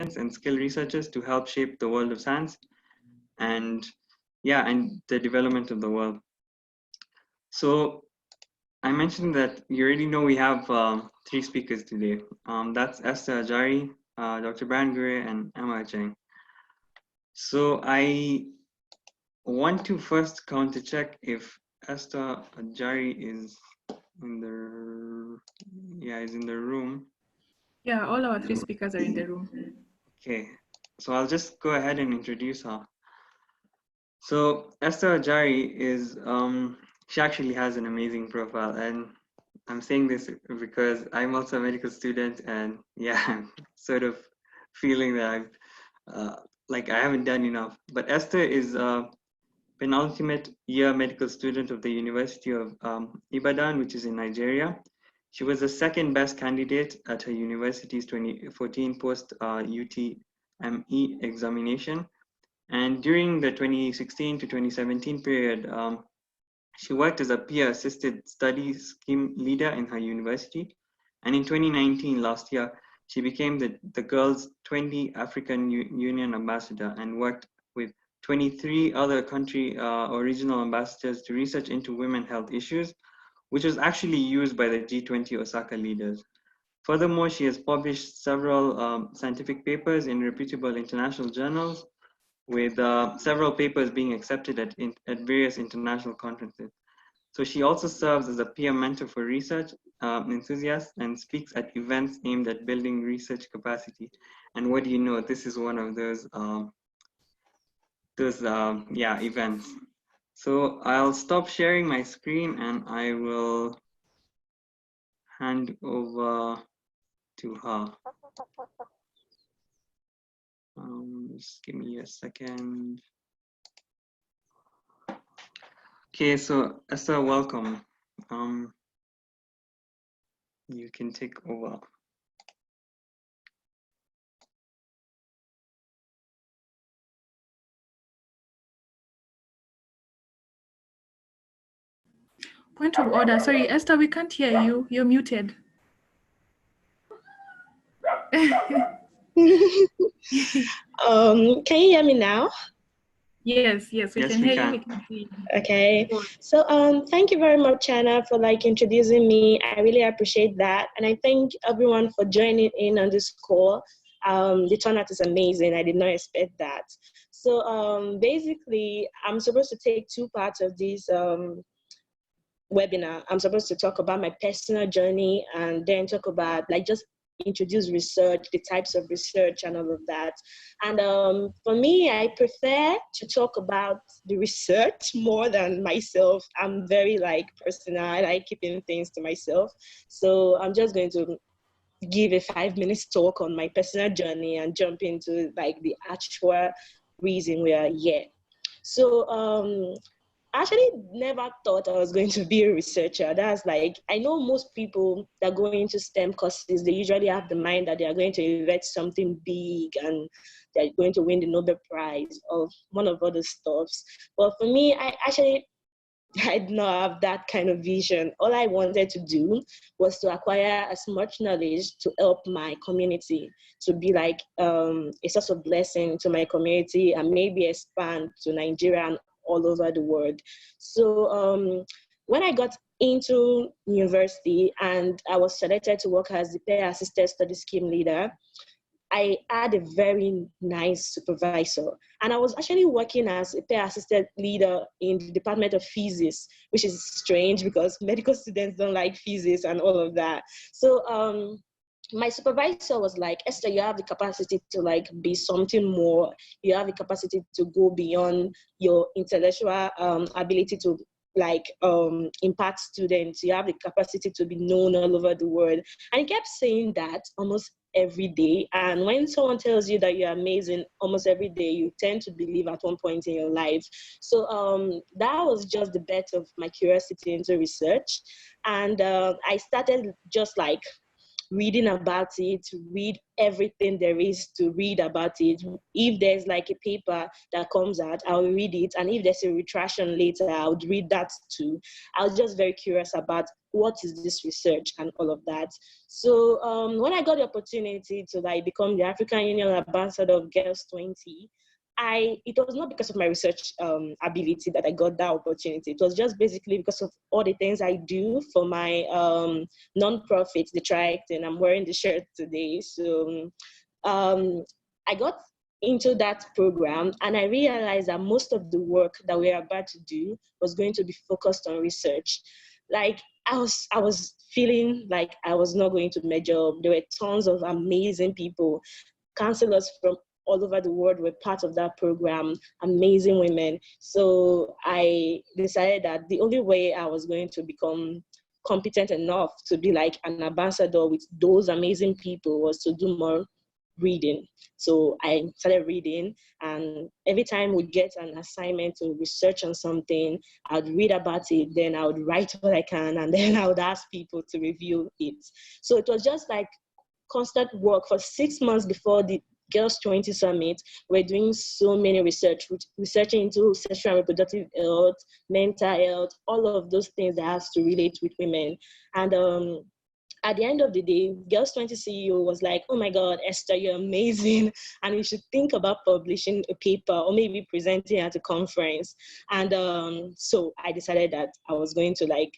and skilled researchers to help shape the world of science and the development of the world. So I mentioned that you already know we have 3 speakers today. That's Esther Ajari, Dr. Ngure, and Emmah Achieng. So I want to first counter check if Esther Ajari is in the room. Yeah, all our 3 speakers are in the room. Okay, so I'll just go ahead and introduce her. So Esther Ajari is she actually has an amazing profile, and I'm saying this because I'm also a medical student, and yeah, I'm sort of feeling that I've like I haven't done enough. But Esther is a penultimate year medical student of the University of Ibadan, which is in Nigeria. She was the second best candidate at her university's 2014 post UTME examination. And during the 2016 to 2017 period, she worked as a peer-assisted study scheme leader in her university. And in 2019, last year, she became the Girls 20 African Union ambassador and worked with 23 other country or regional ambassadors to research into women health issues, which was actually used by the G20 Osaka leaders. Furthermore, she has published several scientific papers in reputable international journals, with several papers being accepted at various international conferences. So she also serves as a peer mentor for research enthusiasts and speaks at events aimed at building research capacity. And what do you know? This is one of those events. So I'll stop sharing my screen and I will hand over to her. Just give me a second. Okay, so Esther, welcome. You can take over. Point of order. Sorry, Esther, we can't hear you. You're muted. Can you hear me now? Yes, we can hear you. We can see you. Okay. So thank you very much, Anna, for introducing me. I really appreciate that. And I thank everyone for joining in on this call. The turnout is amazing. I did not expect that. So basically, I'm supposed to take 2 parts of this webinar. I'm supposed to talk about my personal journey and then talk about just introduce research, the types of research and all of that. And for me, I prefer to talk about the research more than myself. I'm very personal. I like keeping things to myself. So I'm just going to give a 5-minute talk on my personal journey and jump into the actual reason we are here. So I actually never thought I was going to be a researcher. That's I know most people that go into STEM courses, they usually have the mind that they are going to invent something big and they're going to win the Nobel Prize or one of other stuffs. But for me, I did not have that kind of vision. All I wanted to do was to acquire as much knowledge to help my community, to be a source of blessing to my community and maybe expand to Nigeria and all over the world. So when I got into university and I was selected to work as the peer-assisted study scheme leader, I had a very nice supervisor. And I was actually working as a peer-assisted leader in the Department of Physics, which is strange because medical students don't like physics and all of that. So my supervisor was like, Esther, you have the capacity to be something more. You have the capacity to go beyond your intellectual ability to impact students. You have the capacity to be known all over the world. And he kept saying that almost every day. And when someone tells you that you're amazing almost every day, you tend to believe at one point in your life. So that was just the birth of my curiosity into research. And I started just reading about it, read everything there is to read about it. If there's like a paper that comes out, I'll read it. And if there's a retraction later, I would read that too. I was just very curious about what is this research and all of that. So when I got the opportunity to like become the African Union Ambassador of Girls 20, it was not because of my research ability that I got that opportunity. It was just basically because of all the things I do for my non-profit, the Triact, and I'm wearing the shirt today. So I got into that program, and I realized that most of the work that we are about to do was going to be focused on research. Like I was feeling like I was not going to measure up. There were tons of amazing people, counselors from all over the world were part of that program, amazing women. So I decided that the only way I was going to become competent enough to be like an ambassador with those amazing people was to do more reading. So I started reading, and every time we get an assignment to research on something, I'd read about it, then I would write what I can, and then I would ask people to review it. So it was just like constant work. For 6 months before the Girls 20 Summit, we're doing so many researching into sexual and reproductive health, mental health, all of those things that has to relate with women. And at the end of the day, Girls 20 CEO was like, oh my God, Esther, you're amazing. And you should think about publishing a paper or maybe presenting at a conference. And so I decided that I was going to like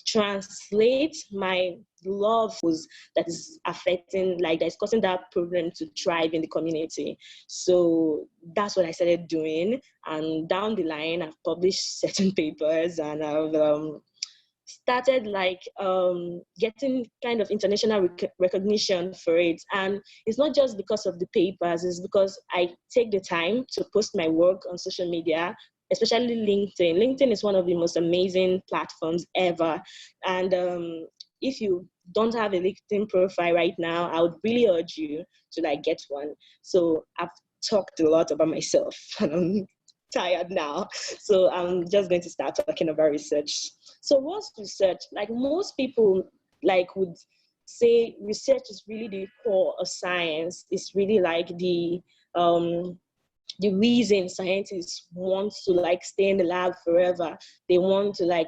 translate my love that is affecting, like that's causing that problem to thrive in the community. So that's what I started doing. And down the line, I've published certain papers, and I've started like getting kind of international recognition for it. And it's not just because of the papers, it's because I take the time to post my work on social media, especially LinkedIn. LinkedIn is one of the most amazing platforms ever. And if you don't have a LinkedIn profile right now, I would really urge you to like get one. So I've talked a lot about myself, and I'm tired now. So I'm just going to start talking about research. So what's research? Like most people like would say research is really the core of science. It's really like the reason scientists want to like stay in the lab forever. They want to like,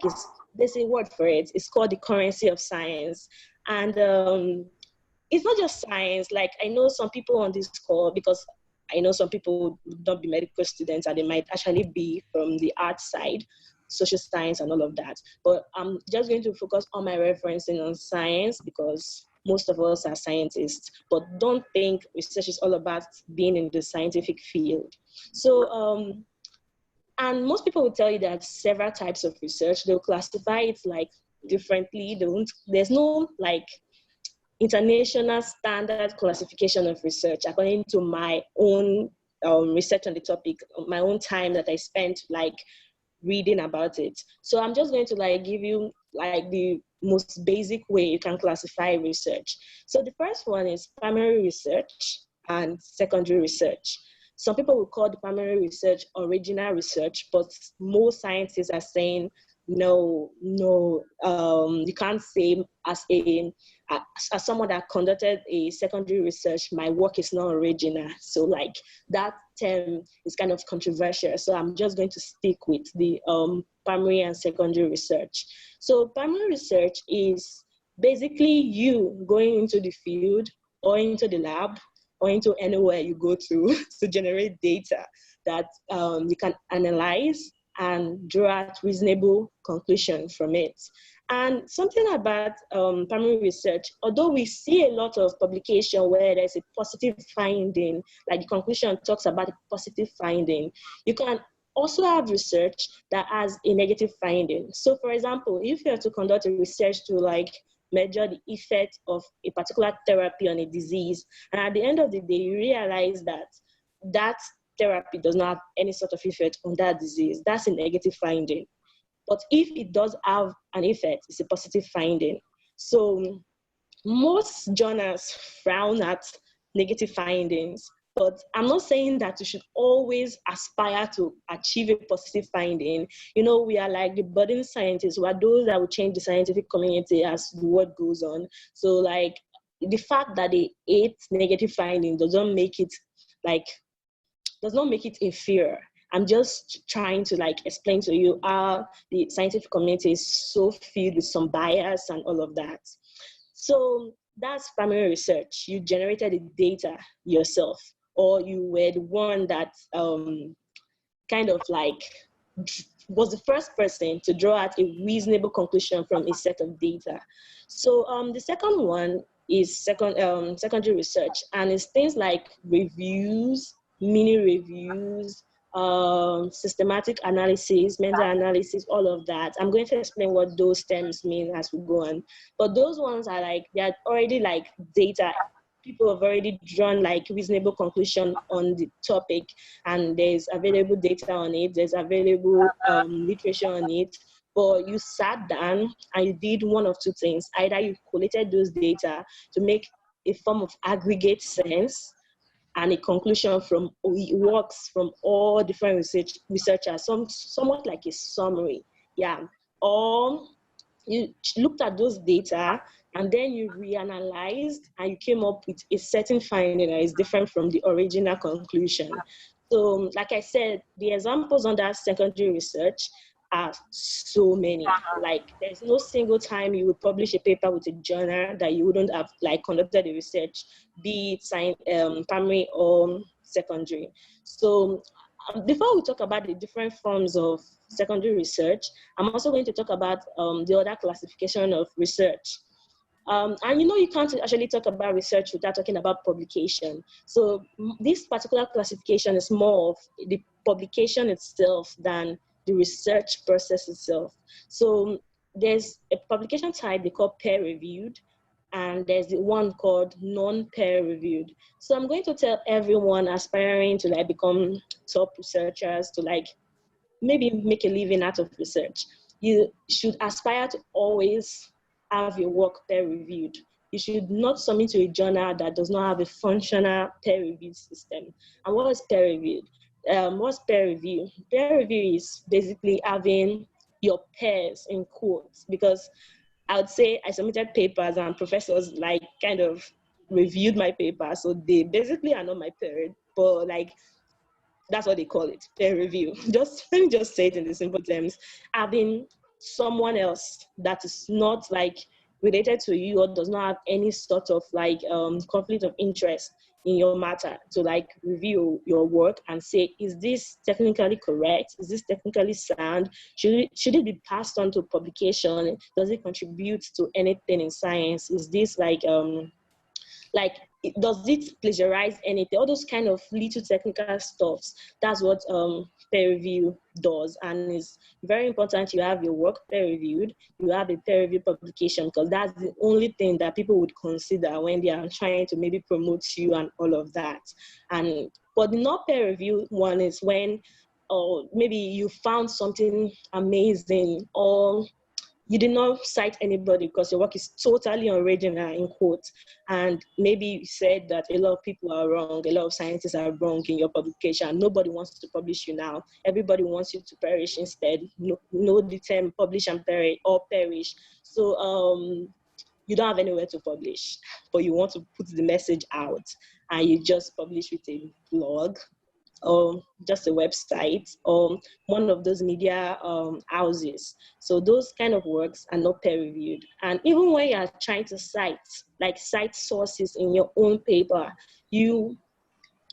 there's a word for it. It's called the currency of science. And it's not just science. Like I know some people on this call, because I know some people would not be medical students and they might actually be from the art side, social science and all of that. But I'm just going to focus on my referencing on science because most of us are scientists, but don't think research is all about being in the scientific field. So, and most people will tell you that several types of research, they'll classify it like differently. There's no like international standard classification of research according to my own research on the topic, my own time that I spent like reading about it. So I'm just going to like give you like the most basic way you can classify research. So the first one is primary research and secondary research. Some people will call the primary research original research, but most scientists are saying no, you can't say as someone that conducted a secondary research, my work is not original. So like that term is kind of controversial. So I'm just going to stick with the primary and secondary research. So primary research is basically you going into the field or into the lab or into anywhere you go to generate data that you can analyze and draw out reasonable conclusion from it. And something about primary research, although we see a lot of publication where there's a positive finding, like the conclusion talks about a positive finding, you can also have research that has a negative finding. So for example, if you have to conduct a research to like measure the effect of a particular therapy on a disease, and at the end of the day, you realize that that therapy does not have any sort of effect on that disease, that's a negative finding. But if it does have an effect, it's a positive finding. So most journals frown at negative findings, but I'm not saying that you should always aspire to achieve a positive finding. You know, we are like the budding scientists, we are those that will change the scientific community as the word goes on. So like the fact that they ate negative findings does not make it inferior. I'm just trying to like explain to you how the scientific community is so filled with some bias and all of that. So that's primary research. You generated the data yourself, or you were the one that kind of like was the first person to draw out a reasonable conclusion from a set of data. So the second one is secondary research, and it's things like reviews, mini reviews, systematic analysis, meta analysis, all of that. I'm going to explain what those terms mean as we go on. But those ones are like, they're already like data. People have already drawn like reasonable conclusion on the topic, and there's available data on it, there's available literature on it. But you sat down and you did one of two things. Either you collated those data to make a form of aggregate sense and a conclusion from works from all different researchers, somewhat like a summary, yeah. Or you looked at those data and then you reanalyzed and you came up with a certain finding that is different from the original conclusion. So, like I said, the examples under secondary research are so many. Like, there's no single time you would publish a paper with a journal that you wouldn't have like conducted the research, be it primary or secondary. So before we talk about the different forms of secondary research, I'm also going to talk about the other classification of research. And you know, you can't actually talk about research without talking about publication. So this particular classification is more of the publication itself than the research process itself. So there's a publication type they call peer-reviewed, and there's the one called non-peer-reviewed. So I'm going to tell everyone aspiring to like become top researchers to like maybe make a living out of research. You should aspire to always have your work peer-reviewed. You should not submit to a journal that does not have a functional peer-reviewed system. And what is peer-reviewed? What's peer review? Peer review is basically having your peers in quotes, because I would say I submitted papers and professors like kind of reviewed my paper. So they basically are not my peer, but like that's what they call it, peer review. Just let me just say it in the simple terms. Having someone else that is not like related to you or does not have any sort of like conflict of interest in your matter to like review your work and say, is this technically correct? Is this technically sound? Should it be passed on to publication? Does it contribute to anything in science? Is this like does it plagiarize anything? All those kind of little technical stuffs. That's what peer review does, and it's very important you have your work peer reviewed. You have a peer review publication, because that's the only thing that people would consider when they are trying to maybe promote you and all of that. And but the not peer review one is when, or maybe you found something amazing, or you did not cite anybody because your work is totally original in quotes, and maybe you said that a lot of people are wrong, a lot of scientists are wrong in your publication. Nobody wants to publish you now. Everybody wants you to perish instead. No the term publish and perish or perish. So you don't have anywhere to publish, but you want to put the message out, and you just publish with a blog or just a website or one of those media houses. So those kind of works are not peer reviewed. And even when you are trying to cite sources in your own paper, you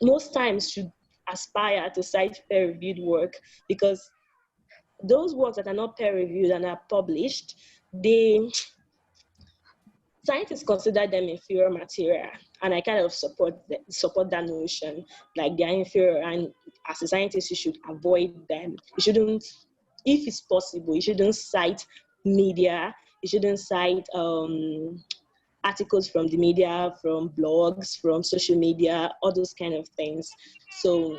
most times should aspire to cite peer reviewed work, because those works that are not peer reviewed and are published, scientists consider them inferior material, and I kind of support that notion. Like, they're inferior, and as a scientist, you should avoid them. You shouldn't, if it's possible, you shouldn't cite media. You shouldn't cite articles from the media, from blogs, from social media, all those kind of things. So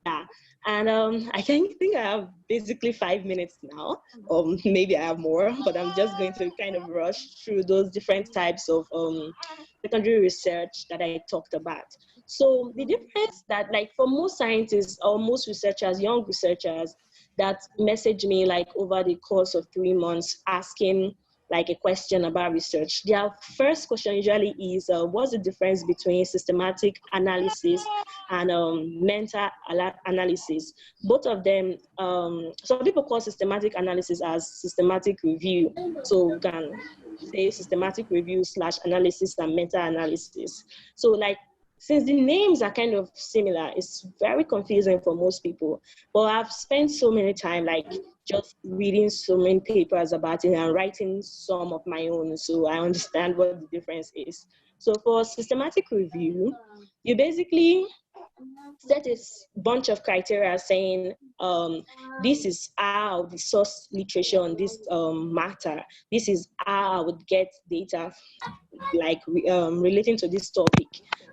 yeah. And I think I have basically 5 minutes now, or maybe I have more, but I'm just going to kind of rush through those different types of secondary research that I talked about. So the difference that, like, for most scientists or most researchers, young researchers that message me like over the course of 3 months asking like a question about research, their first question usually is, what's the difference between systematic analysis and meta-analysis? Both of them, some people call systematic analysis as systematic review. So we can say systematic review / analysis and meta-analysis. So like, since the names are kind of similar, it's very confusing for most people. But I've spent so many time like just reading so many papers about it and writing some of my own, so I understand what the difference is. So for systematic review, you basically set a bunch of criteria saying this is how the source literature on this matter. This is how I would get data like relating to this topic.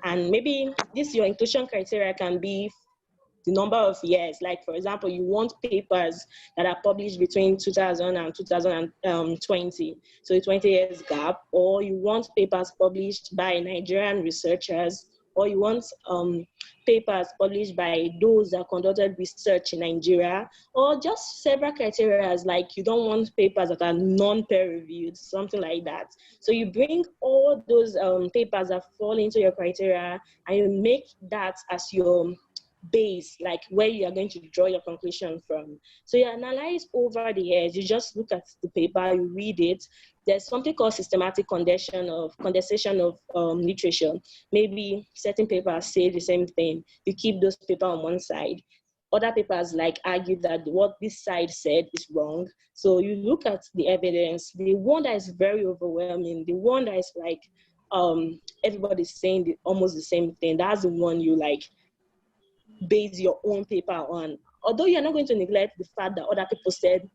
And maybe this your inclusion criteria can be the number of years. Like, for example, you want papers that are published between 2000 and 2020, so a 20 years gap, or you want papers published by Nigerian researchers, or you want papers published by those that conducted research in Nigeria, or just several criteria, like you don't want papers that are non-peer-reviewed, something like that. So you bring all those papers that fall into your criteria, and you make that as your base, like where you are going to draw your conclusion from. So you analyze over the years, you just look at the paper, you read it. There's something called systematic condensation of literature. Maybe certain papers say the same thing. You keep those papers on one side. Other papers like argue that what this side said is wrong. So you look at the evidence. The one that is very overwhelming, the one that is like everybody's saying almost the same thing, that's the one you like base your own paper on. Although you're not going to neglect the fact that other people said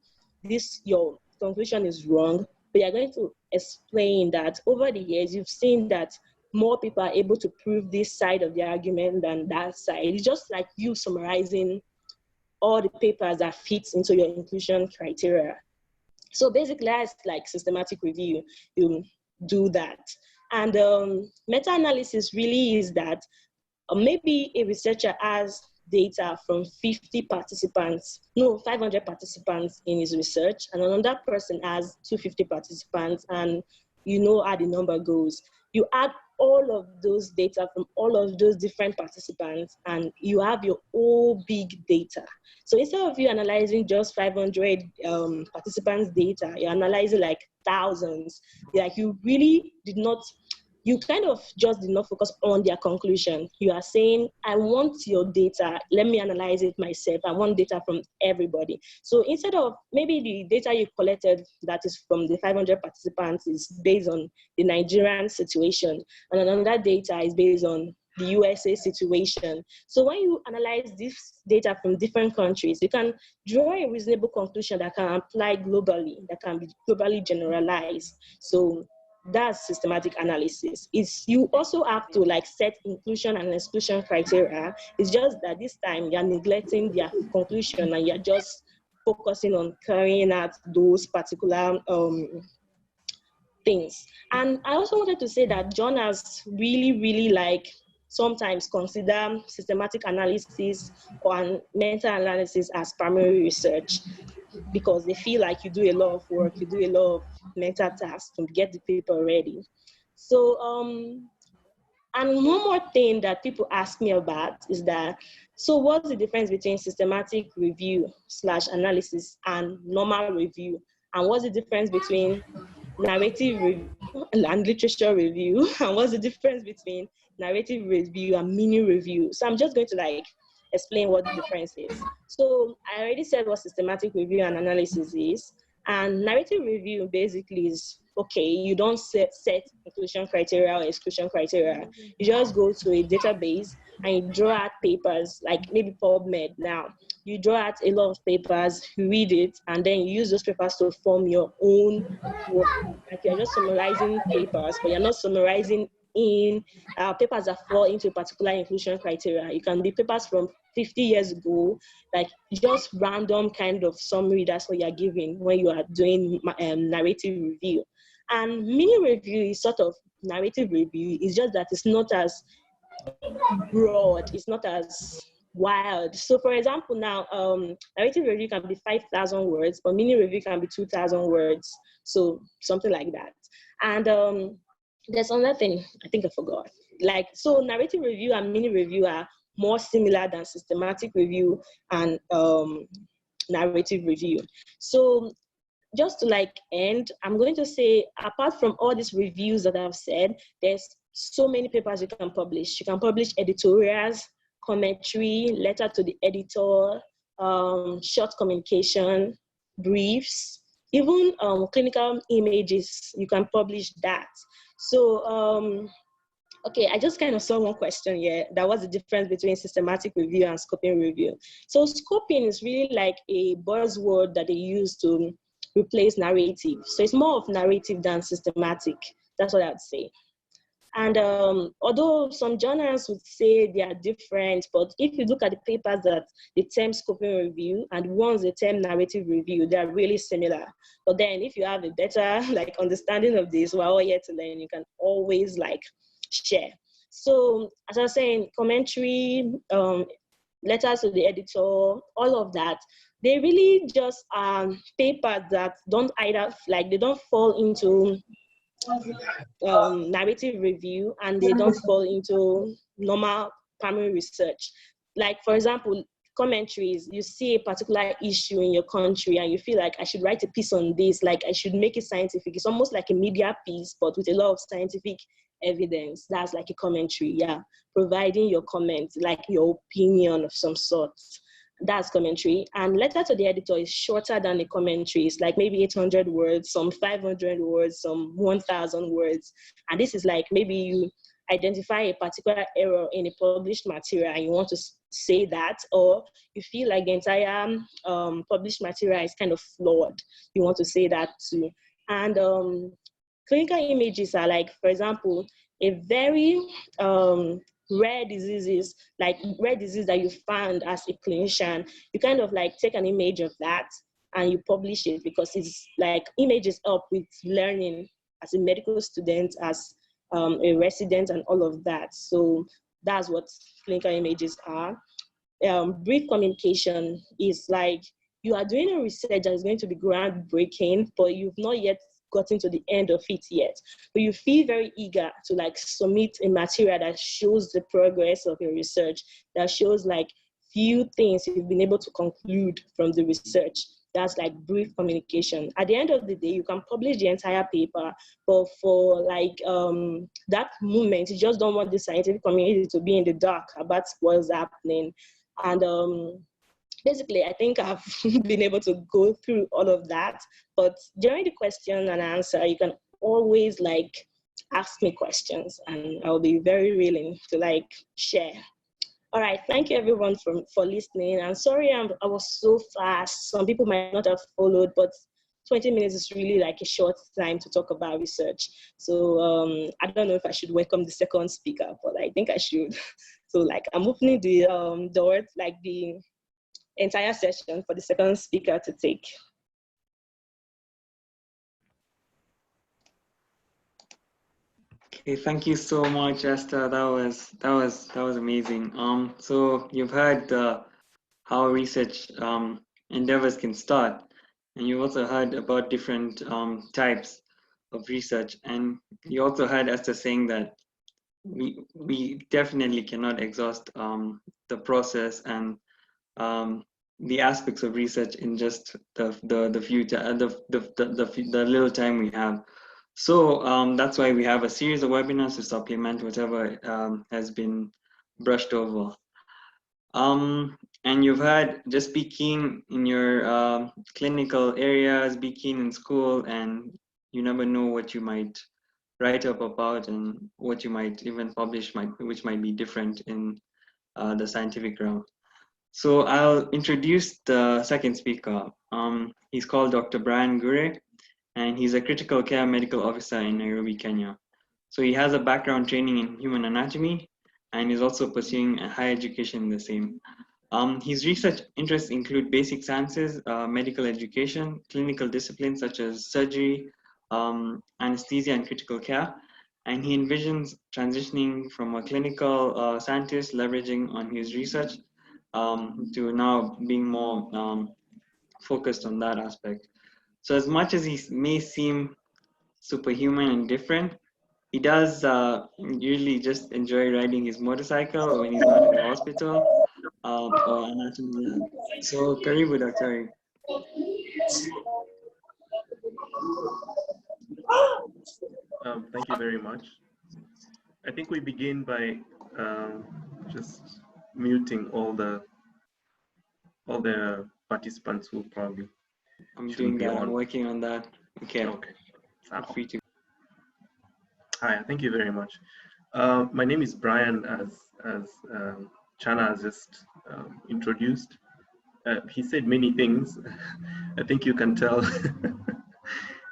this, your conclusion is wrong, but you're going to explain that over the years, you've seen that more people are able to prove this side of the argument than that side. It's just like you summarizing all the papers that fits into your inclusion criteria. So basically, that's like systematic review. You do that. And meta-analysis really is that maybe a researcher has data from 500 participants in his research, and another person has 250 participants, and you know how the number goes. You add all of those data from all of those different participants, and you have your whole big data. So instead of you analyzing just 500 participants' data, you're analyzing like thousands. Like you really did not, you kind of just did not focus on their conclusion. You are saying, I want your data, let me analyze it myself. I want data from everybody. So instead of maybe the data you collected that is from the 500 participants is based on the Nigerian situation, and another data is based on the USA situation. So when you analyze this data from different countries, you can draw a reasonable conclusion that can apply globally, that can be globally generalized. So that's systematic analysis. It's, you also have to like set inclusion and exclusion criteria. It's just that this time you're neglecting their conclusion and you're just focusing on carrying out those particular things. And I also wanted to say that journals really like sometimes consider systematic analysis or meta-analysis as primary research, because they feel like you do a lot of work, you do a lot of mental tasks to get the paper ready. So, and one more thing that people ask me about is that, so what's the difference between systematic review / analysis and normal review? And what's the difference between narrative review and literature review? And what's the difference between narrative review and mini review? So I'm just going to like explain what the difference is. So I already said what systematic review and analysis is. And narrative review basically is, okay, you don't set inclusion criteria or exclusion criteria. You just go to a database and you draw out papers, like maybe PubMed now. You draw out a lot of papers, you read it, and then you use those papers to form your own work. Like you're just summarizing papers, but you're not summarizing in papers that fall into a particular inclusion criteria. It can be papers from 50 years ago, like just random kind of summary. That's what you're giving when you are doing narrative review. And mini review is sort of narrative review. It's just that it's not as broad, it's not as wild. So for example, now narrative review can be 5,000 words, but mini review can be 2,000 words. So something like that. And there's another thing I think I forgot. Like, so narrative review and mini review are more similar than systematic review and narrative review. So just to like end, I'm going to say, apart from all these reviews that I've said, there's so many papers you can publish. You can publish editorials, commentary, letter to the editor, short communication, briefs, even clinical images, you can publish that. So, okay, I just kind of saw one question here. That was the difference between systematic review and scoping review. So scoping is really like a buzzword that they use to replace narrative. So it's more of narrative than systematic. That's what I would say. And although some journals would say they are different, but if you look at the papers that the term scoping review and ones the term narrative review, they are really similar. But then if you have a better like understanding of this, we're all here to learn, you can always like share. So as I was saying, commentary, letters to the editor, all of that, they really just papers that don't either, like they don't fall into narrative review and they don't fall into normal primary research. Like for example, commentaries, you see a particular issue in your country and you feel like I should write a piece on this, like I should make it scientific. It's almost like a media piece, but with a lot of scientific evidence. That's like a commentary, yeah. Providing your comment, like your opinion of some sort. That's commentary. And letter to the editor is shorter than the commentary. It's like maybe 800 words, some 500 words, some 1,000 words. And this is like maybe you identify a particular error in a published material and you want to say that, or you feel like the entire published material is kind of flawed. You want to say that too. And clinical images are like, for example, a very rare diseases, like rare disease that you found as a clinician, you kind of like take an image of that and you publish it because it's like images help with learning as a medical student, as a resident and all of that. So that's what clinical images are. Brief communication is like you are doing a research that is going to be groundbreaking, but you've not yet gotten to the end of it yet, but you feel very eager to like submit a material that shows the progress of your research, that shows like few things you've been able to conclude from the research. That's like brief communication. At the end of the day, you can publish the entire paper, but for like that moment, you just don't want the scientific community to be in the dark about what's happening. And basically, I think I've been able to go through all of that. But during the question and answer, you can always like ask me questions and I'll be very willing to like share. All right, thank you everyone for listening. And sorry I was so fast. Some people might not have followed, but 20 minutes is really like a short time to talk about research. So I don't know if I should welcome the second speaker, but I think I should. So like I'm opening the door, like the entire session for the second speaker to take. Okay, thank you so much, Esther. That was amazing. So you've heard how research endeavors can start, and you also heard about different types of research, and you also heard Esther saying that we definitely cannot exhaust the process and the aspects of research in just the little time we have. So that's why we have a series of webinars to supplement whatever has been brushed over. And you've heard, just be keen in your clinical areas, be keen in school, and you never know what you might write up about and what you might even publish, which might be different in the scientific realm. So I'll introduce the second speaker. He's called Dr. Brian Ngure, and he's a critical care medical officer in Nairobi, Kenya. So he has a background training in human anatomy and is also pursuing a higher education in the same. His research interests include basic sciences, medical education, clinical disciplines such as surgery, anesthesia, and critical care. And he envisions transitioning from a clinical scientist, leveraging on his research to now being more focused on that aspect. So as much as he may seem superhuman and different, he does usually just enjoy riding his motorcycle when he's not in the hospital or anatomy lab. So karibu daktari. Thank you very much. I think we begin by just muting all the participants who probably I'm shouldn't doing be that. on. I'm working on that. Okay. Okay. Feel free to. Hi, thank you very much. My name is Brian, as Chana has just introduced. He said many things. I think you can tell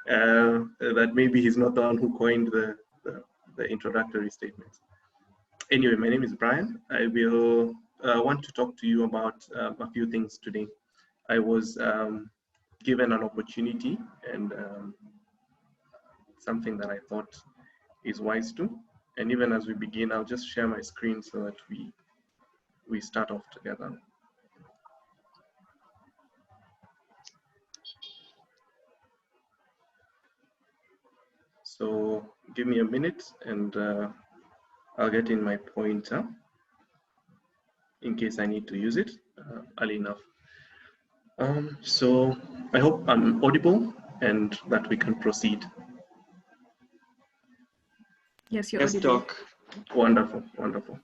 that maybe he's not the one who coined the introductory statements. Anyway, my name is Brian. I will want to talk to you about a few things today. I was given an opportunity and something that I thought is wise to. And even as we begin, I'll just share my screen so that we start off together. So give me a minute and I'll get in my pointer in case I need to use it early enough. So I hope I'm audible and that we can proceed. Yes, you're Yes, audible. doc. Wonderful, wonderful.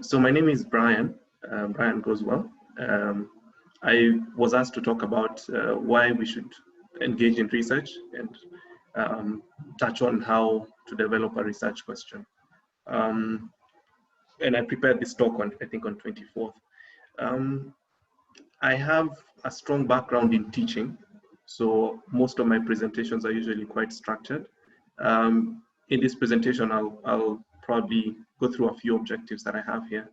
So my name is Brian. Brian goes well. I was asked to talk about why we should engage in research and touch on how to develop a research question. And I prepared this talk on, I think, on 24th. I have a strong background in teaching, so most of my presentations are usually quite structured. In this presentation, I'll probably go through a few objectives that I have here.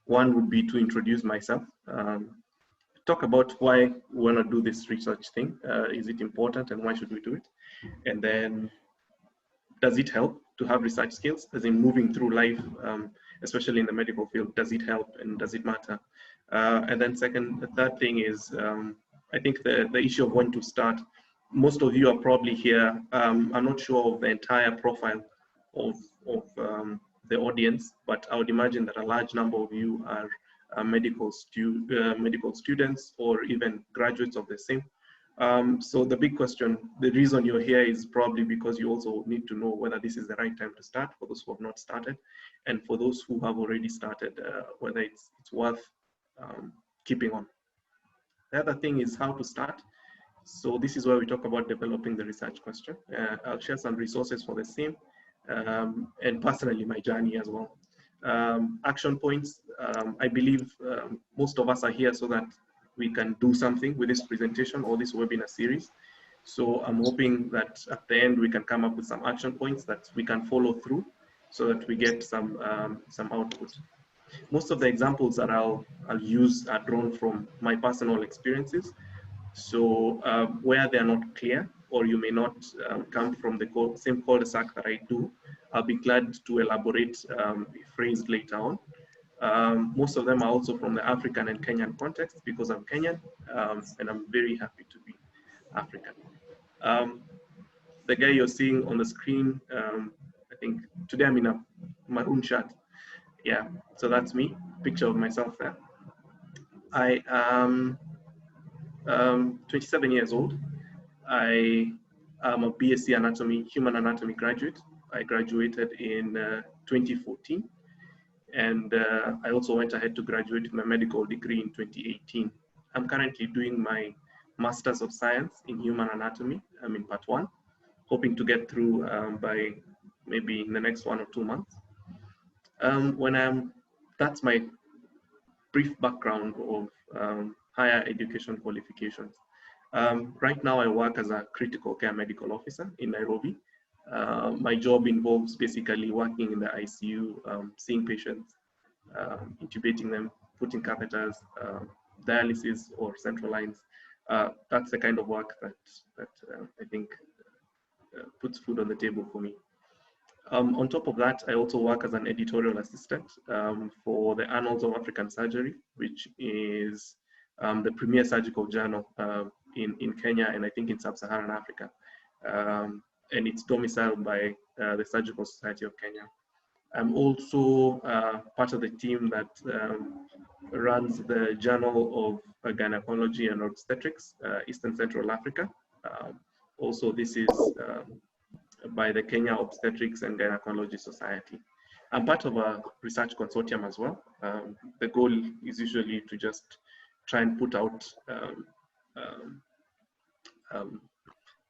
One would be to introduce myself, talk about why we want to do this research thing. Is it important and why should we do it? And then, does it help to have research skills? As in moving through life, especially in the medical field, does it help and does it matter? And then the third thing is, I think the issue of when to start. Most of you are probably here. I'm not sure of the entire profile of the audience, but I would imagine that a large number of you are medical students or even graduates of the same. So the big question, the reason you're here is probably because you also need to know whether this is the right time to start for those who have not started, and for those who have already started, whether it's worth keeping on. The other thing is how to start. So this is where we talk about developing the research question. I'll share some resources for the same, and personally my journey as well. Action points, I believe most of us are here so that we can do something with this presentation or this webinar series. So I'm hoping that at the end we can come up with some action points that we can follow through so that we get some output. Most of the examples that I'll use are drawn from my personal experiences. So where they're not clear, or you may not come from the same cul-de-sac that I do, I'll be glad to elaborate phrased later on. Most of them are also from the African and Kenyan context because I'm Kenyan, and I'm very happy to be African. The guy you're seeing on the screen, I think today I'm in a maroon shirt. Yeah, so that's me, picture of myself there. I am 27 years old. I am a BSc Anatomy, Human Anatomy graduate. I graduated in 2014. And I also went ahead to graduate with my medical degree in 2018. I'm currently doing my Masters of Science in Human Anatomy. I'm in part 1, hoping to get through by maybe in the next 1 or 2 months. That's my brief background of higher education qualifications. Right now I work as a critical care medical officer in Nairobi. My job involves basically working in the ICU, seeing patients, intubating them, putting catheters, dialysis or central lines. That's the kind of work that I think puts food on the table for me. On top of that, I also work as an editorial assistant for the Annals of African Surgery, which is the premier surgical journal in Kenya and I think in sub-Saharan Africa. And it's domiciled by the Surgical Society of Kenya. I'm also part of the team that runs the Journal of Gynecology and Obstetrics, Eastern Central Africa. Also, this is by the Kenya Obstetrics and Gynecology Society. I'm part of a research consortium as well. The goal is usually to just try and put out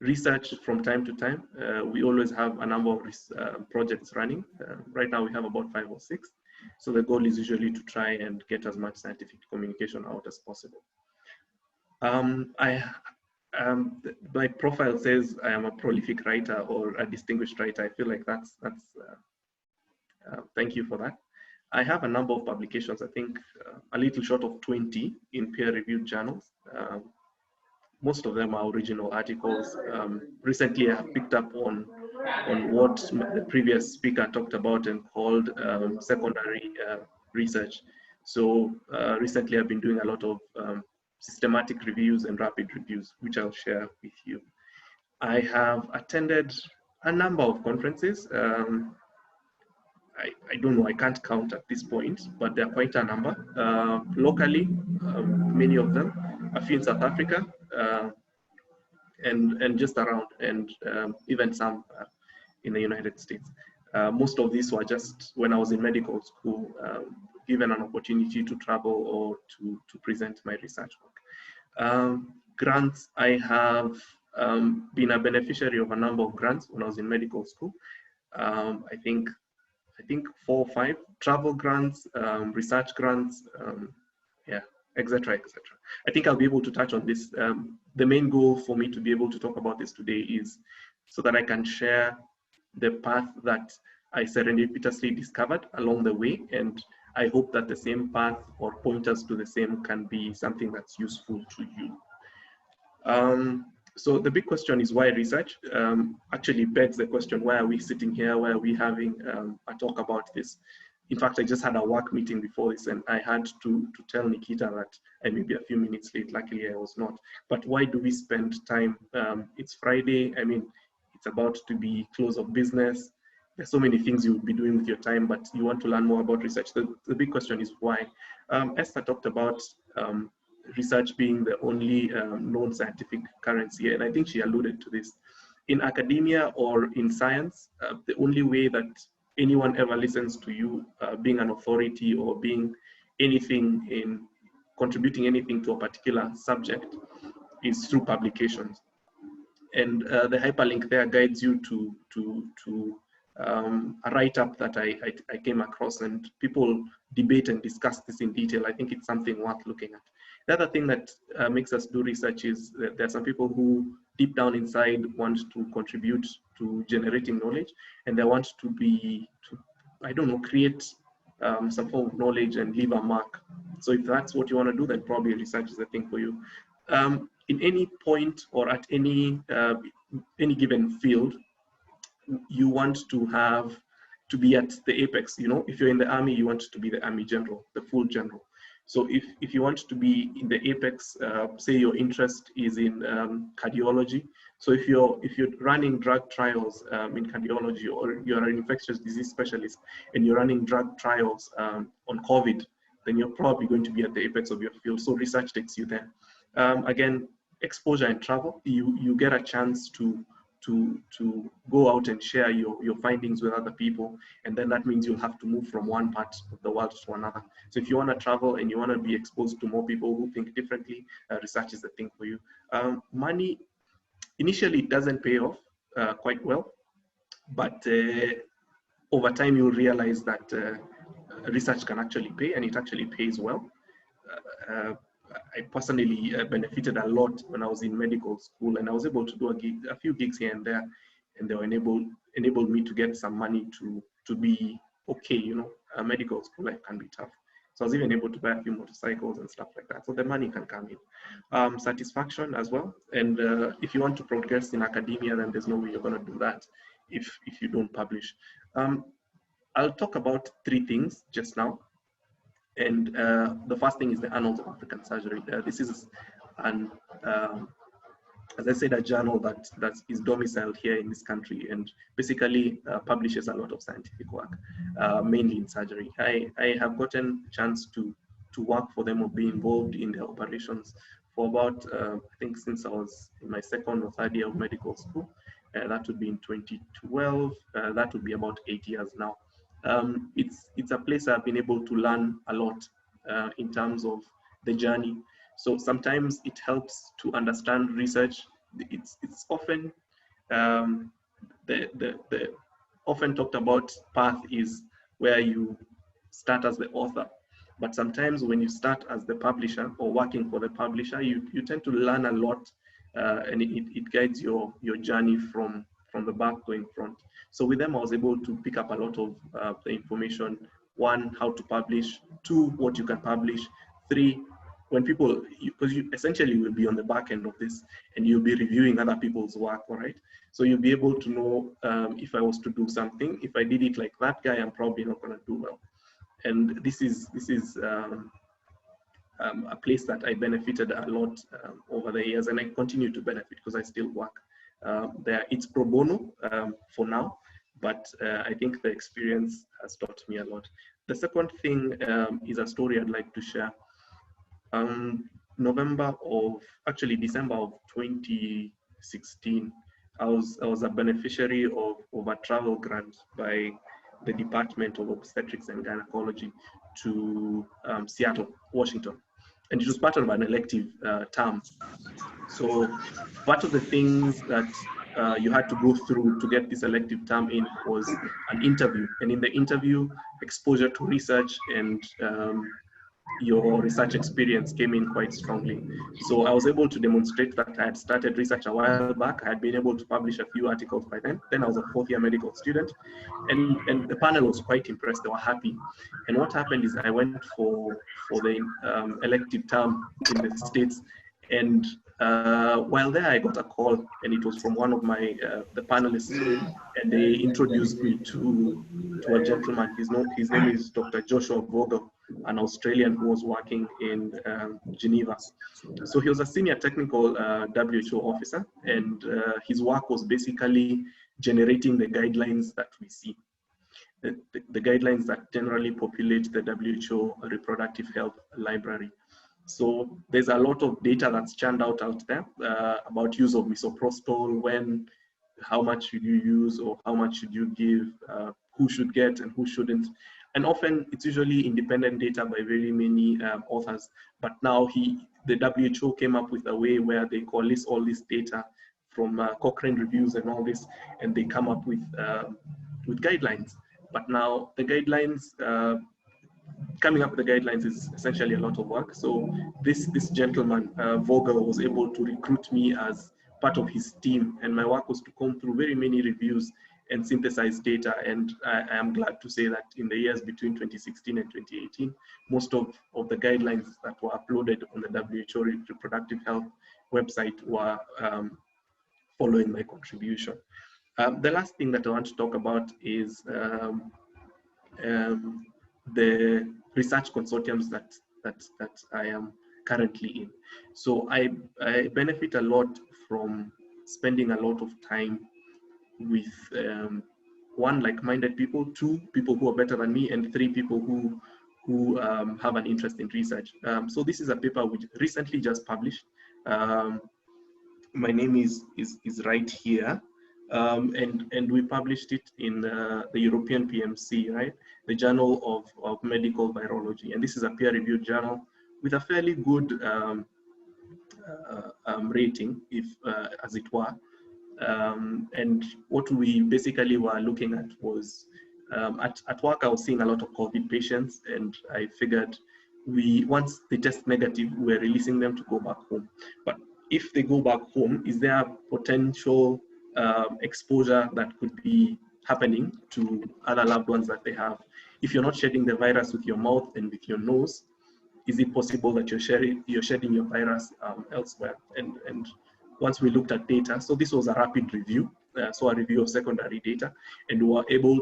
research from time to time. We always have a number of projects running. Right now we have about 5 or 6. So the goal is usually to try and get as much scientific communication out as possible. My profile says I am a prolific writer or a distinguished writer. I feel like that's thank you for that. I have a number of publications, I think a little short of 20 in peer-reviewed journals. Most of them are original articles. Recently, I have picked up on what the previous speaker talked about and called secondary research. So recently, I've been doing a lot of systematic reviews and rapid reviews, which I'll share with you. I have attended a number of conferences. I don't know, I can't count at this point, but there are quite a number. Locally, many of them, a few in South Africa, and just around, and even some in the United States. Most of these were just when I was in medical school, given an opportunity to travel or to present my research work. Grants, I have been a beneficiary of a number of grants when I was in medical school. I think 4 or 5 travel grants, research grants, yeah, etc., etc. I think I'll be able to touch on this. The main goal for me to be able to talk about this today is so that I can share the path that I serendipitously discovered along the way, and I hope that the same path or pointers to the same can be something that's useful to you. So the big question is why research? Actually begs the question, why are we sitting here? Why are we having a talk about this? In fact, I just had a work meeting before this and I had to tell Nikita that I may be a few minutes late. Luckily, I was not. But why do we spend time? It's Friday. I mean, it's about to be close of business. There's so many things you would be doing with your time, but you want to learn more about research. The big question is why. Esther talked about research being the only known scientific currency, and I think she alluded to this. In academia or in science, the only way that anyone ever listens to you being an authority or being anything in contributing anything to a particular subject is through publications. And the hyperlink there guides you to a write-up that I came across, and people debate and discuss this in detail. I think it's something worth looking at. The other thing that makes us do research is that there are some people who deep down inside want to contribute to generating knowledge, and they want to I don't know, create some form of knowledge and leave a mark. So if that's what you want to do, then probably research is the thing for you. In any point or at any given field, you want to be at the apex. You know, if you're in the army, you want to be the army general, the full general. So if you want to be in the apex, say your interest is in cardiology. So if you're running drug trials in cardiology, or you're an infectious disease specialist and you're running drug trials on COVID, then you're probably going to be at the apex of your field. So research takes you there. Again, exposure and travel, you get a chance to go out and share your findings with other people, and then that means you'll have to move from one part of the world to another. So if you want to travel and you want to be exposed to more people who think differently, research is the thing for you. Money initially doesn't pay off quite well, but over time you'll realize that research can actually pay, and it actually pays well. I personally benefited a lot when I was in medical school, and I was able to do a few gigs here and there, and they were enabled me to get some money to be okay. You know, medical school life can be tough, so I was even able to buy a few motorcycles and stuff like that. So the money can come in. Satisfaction as well, and if you want to progress in academia, then there's no way you're going to do that if you don't publish. I'll talk about 3 things just now. And the first thing is the Annals of African Surgery. This is an as I said, a journal that is domiciled here in this country and basically publishes a lot of scientific work, mainly in surgery. I have gotten a chance to work for them or be involved in their operations for about, I think since I was in my 2nd or 3rd year of medical school. That would be in 2012. That would be about 8 years now. It's a place I've been able to learn a lot in terms of the journey. So sometimes it helps to understand research. It's often the often talked about path is where you start as the author, but sometimes when you start as the publisher or working for the publisher, you tend to learn a lot, and it guides your journey from the back going front. So with them, I was able to pick up a lot of the information. 1, how to publish. 2, what you can publish. 3, when people, because you essentially will be on the back end of this and you'll be reviewing other people's work, all right? So you'll be able to know if I was to do something, if I did it like that guy, I'm probably not going to do well. And this is a place that I benefited a lot over the years, and I continue to benefit because I still work there. It's pro bono for now, but I think the experience has taught me a lot. The second thing is a story I'd like to share. December of 2016, I was a beneficiary of a travel grant by the Department of Obstetrics and Gynecology to Seattle, Washington. And it was part of an elective term. So part of the things that you had to go through to get this elective term in was an interview. And in the interview, exposure to research and your research experience came in quite strongly. So I was able to demonstrate that I had started research a while back. I had been able to publish a few articles by then. Then I was a 4th year medical student, and the panel was quite impressed. They were happy. And what happened is I went for the elective term in the States, and while there I got a call, and it was from one of my the panelists, and they introduced me to a gentleman. His name is Dr. Joshua Vogel, an Australian who was working in Geneva. So he was a senior technical WHO officer, and his work was basically generating the guidelines that we see, the guidelines that generally populate the WHO reproductive health library. So there's a lot of data that's churned out there about use of misoprostol, when, how much should you use, or how much should you give, who should get and who shouldn't. And often it's usually independent data by very many authors. But now the WHO came up with a way where they coalesce all this data from Cochrane reviews and all this, and they come up with guidelines. But now the guidelines, coming up with the guidelines is essentially a lot of work. So this gentleman, Vogel, was able to recruit me as part of his team, and my work was to comb through very many reviews and synthesize data. And I am glad to say that in the years between 2016 and 2018, most of the guidelines that were uploaded on the WHO reproductive health website were following my contribution. The last thing that I want to talk about is the research consortiums that I am currently in. So I benefit a lot from spending a lot of time with 1, like-minded people, 2, people who are better than me, and 3, people who have an interest in research. So this is a paper which recently just published. My name is right here. And we published it in the European PMC, right? The Journal of Medical Virology. And this is a peer-reviewed journal with a fairly good rating, if as it were. And what we basically were looking at was, at work I was seeing a lot of COVID patients, and I figured once they test negative, we're releasing them to go back home. But if they go back home, is there a potential exposure that could be happening to other loved ones that they have? If you're not shedding the virus with your mouth and with your nose, is it possible that you're shedding your virus elsewhere? And once we looked at data, so this was a rapid review. so a review of secondary data, and we were able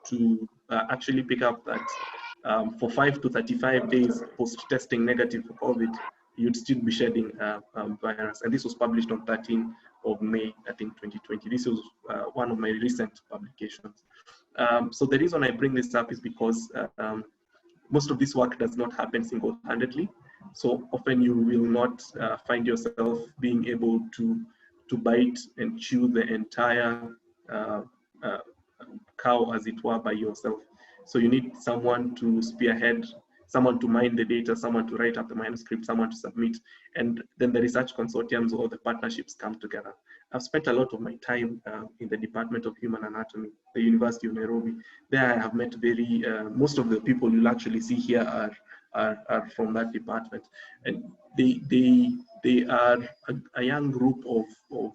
to actually pick up that for 5 to 35 days post-testing negative for COVID, you'd still be shedding virus. And this was published on 13th of May, I think 2020. This was one of my recent publications. So the reason I bring this up is because most of this work does not happen single-handedly. So often you will not find yourself being able to bite and chew the entire cow, as it were, by yourself. So you need someone to spearhead, someone to mine the data, someone to write up the manuscript, someone to submit, and then the research consortiums or the partnerships come together. I've spent a lot of my time in the Department of Human Anatomy, the University of Nairobi. There I have met most of the people you'll actually see here are from that department, and they are a young group of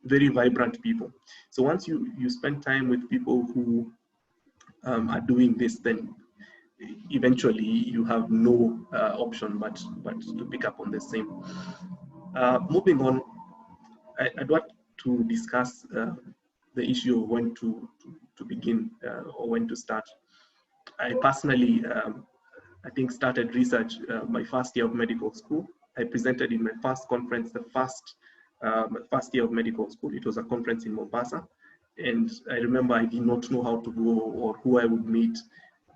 very vibrant people. So once you spend time with people who are doing this, then eventually you have no option but to pick up on the same. Moving on, I'd like to discuss the issue of when to begin or when to start. I personally, I think, started research my first year of medical school. I presented in my first conference, the first year of medical school. It was a conference in Mombasa. And I remember I did not know how to go or who I would meet.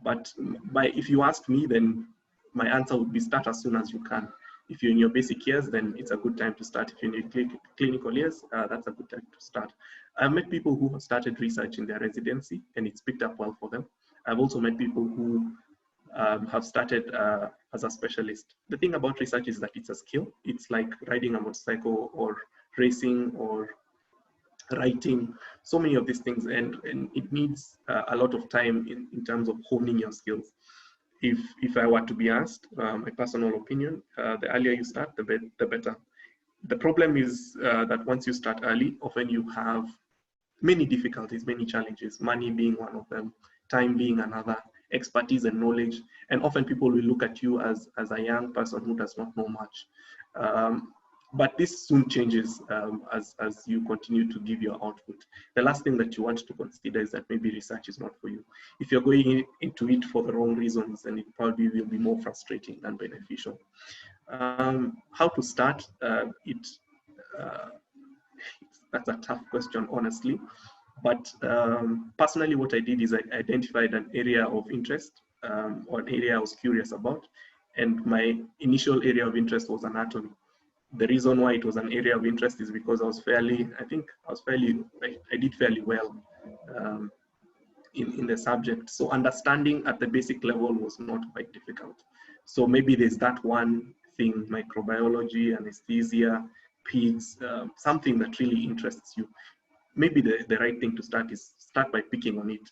But if you asked me, then my answer would be start as soon as you can. If you're in your basic years, then it's a good time to start. If you're in your clinical years, that's a good time to start. I've met people who have started research in their residency and it's picked up well for them. I've also met people who have started as a specialist. The thing about research is that it's a skill. It's like riding a motorcycle or racing or writing, so many of these things, and it needs a lot of time in terms of honing your skills. If I were to be asked, my personal opinion, the earlier you start, the better. The problem is that once you start early, often you have many difficulties, many challenges, money being one of them, time being another, expertise and knowledge, and often people will look at you as a young person who does not know much. But this soon changes as you continue to give your output. The last thing that you want to consider is that maybe research is not for you. If you're going into it for the wrong reasons, then it probably will be more frustrating than beneficial. How to start? That's a tough question, honestly. But personally, what I did is I identified an area of interest or an area I was curious about. And my initial area of interest was anatomy. The reason why it was an area of interest is because I did fairly well in the subject. So understanding at the basic level was not quite difficult. So maybe there's that one thing, microbiology, anesthesia, peds, something that really interests you. Maybe the right thing to start is start by picking on it.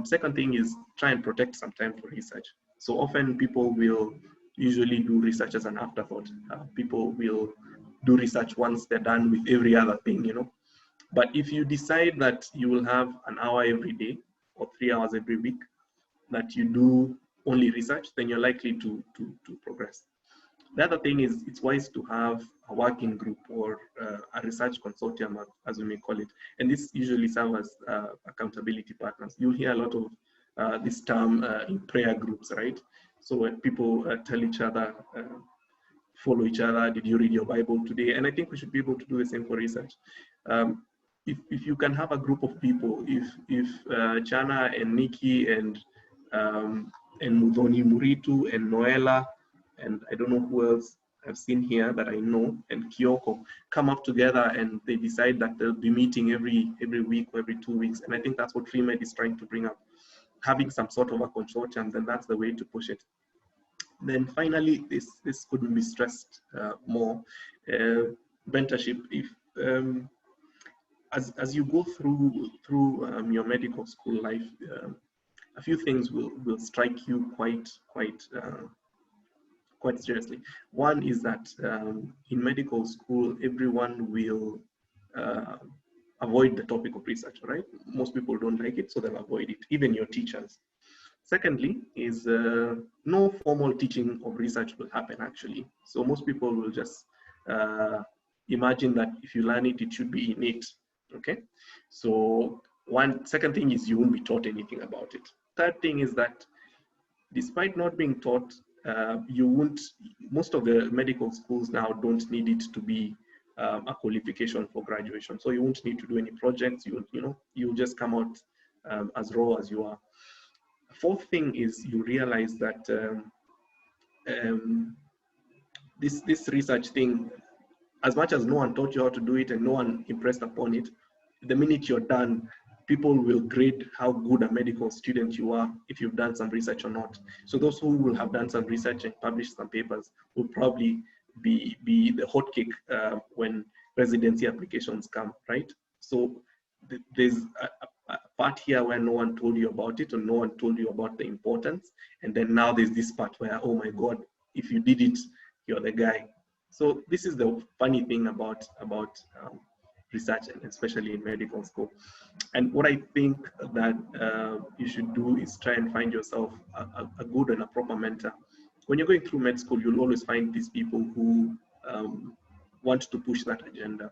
Second thing is try and protect some time for research. So often people will usually do research as an afterthought. People will do research once they're done with every other thing, you know. But if you decide that you will have an hour every day or 3 hours every week that you do only research, then you're likely to progress. The other thing is it's wise to have a working group or a research consortium, as we may call it. And this usually serves as accountability partners. You'll hear a lot of this term in prayer groups, right? So when people tell each other, follow each other, did you read your Bible today? And I think we should be able to do the same for research. If you can have a group of people, if Chana and Nikki and Mudhoni Muritu and Noela, and I don't know who else I've seen here that I know, and Kyoko come up together and they decide that they'll be meeting every week or every 2 weeks. And I think that's what ReMed is trying to bring up. Having some sort of a consortium, then that's the way to push it. Then finally, this couldn't be stressed more. Mentorship. If as you go through your medical school life, a few things will strike you quite seriously. One is that in medical school, everyone will avoid the topic of research, right? Most people don't like it, so they'll avoid it, even your teachers. Secondly is no formal teaching of research will happen actually. So most people will just imagine that if you learn it, it should be innate. Okay, so second thing is you won't be taught anything about it. Third thing is that despite not being taught, most of the medical schools now don't need it to be a qualification for graduation. So you won't need to do any projects. You'll just come out as raw as you are. Fourth thing is you realize that this research thing, as much as no one taught you how to do it and no one impressed upon it, the minute you're done, people will grade how good a medical student you are if you've done some research or not. So those who will have done some research and published some papers will probably be the hotcake when residency applications come, right? So there's a part here where no one told you about it or no one told you about the importance. And then now there's this part where, oh my God, if you did it, you're the guy. So this is the funny thing about research, and especially in medical school. And what I think that you should do is try and find yourself a good and a proper mentor. When you're going through med school, you'll always find these people who want to push that agenda.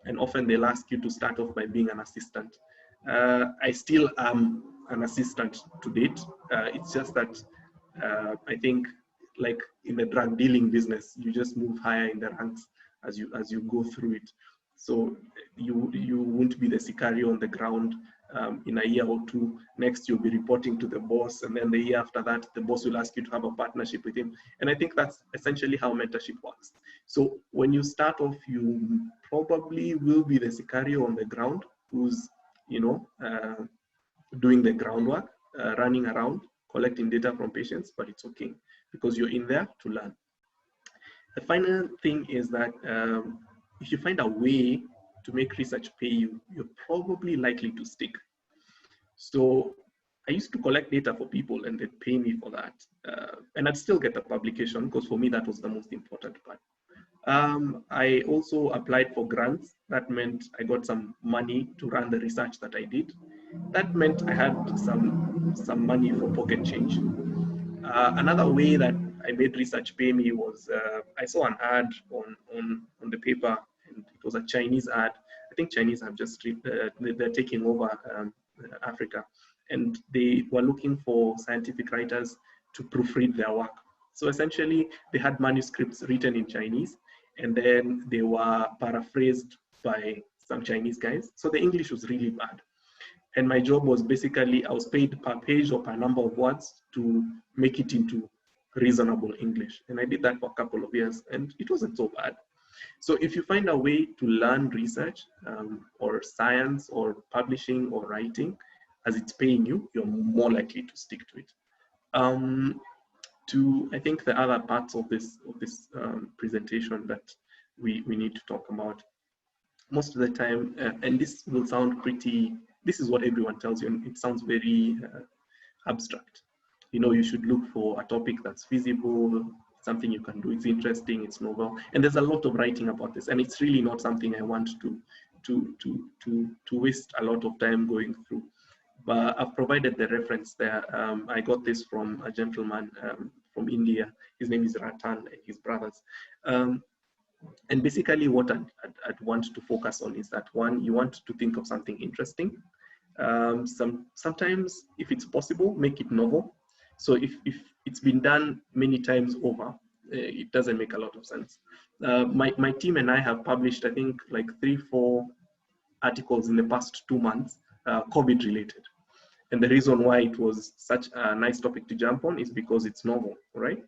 And often they'll ask you to start off by being an assistant. I still am an assistant to date. It's just that I think, like in the drug dealing business, you just move higher in the ranks as you go through it. So you won't be the sicario on the ground in a year or two. Next, you'll be reporting to the boss, and then the year after that, the boss will ask you to have a partnership with him. And I think that's essentially how mentorship works. So when you start off, you probably will be the sicario on the ground who's doing the groundwork, running around, collecting data from patients, but it's okay because you're in there to learn. The final thing is that if you find a way to make research pay you, you're probably likely to stick. So I used to collect data for people and they'd pay me for that. And I'd still get a publication because for me, that was the most important part. I also applied for grants. That meant I got some money to run the research that I did. That meant I had some money for pocket change. Another way that I made research pay me was I saw an ad on the paper, and it was a Chinese ad. I think Chinese have just they're taking over Africa, and they were looking for scientific writers to proofread their work. So essentially, they had manuscripts written in Chinese, and then they were paraphrased by some Chinese guys. So the English was really bad. And my job was basically, I was paid per page or per number of words to make it into reasonable English. And I did that for a couple of years, and it wasn't so bad. So if you find a way to learn research or science or publishing or writing, as it's paying you, you're more likely to stick to it. I think the other parts of this presentation that we need to talk about, most of the time, and this will sound pretty, this is what everyone tells you, and it sounds very abstract. You should look for a topic that's feasible, something you can do, it's interesting, it's novel, and there's a lot of writing about this, and it's really not something I want to waste a lot of time going through. But I've provided the reference there. I got this from a gentleman from India. His name is Ratan and his brothers. And basically what I'd want to focus on is that, one, you want to think of something interesting. Sometimes, if it's possible, make it novel. So if it's been done many times over, it doesn't make a lot of sense. My team and I have published, I think, like 3-4 articles in the past 2 months, COVID related. And the reason why it was such a nice topic to jump on is because it's novel, right?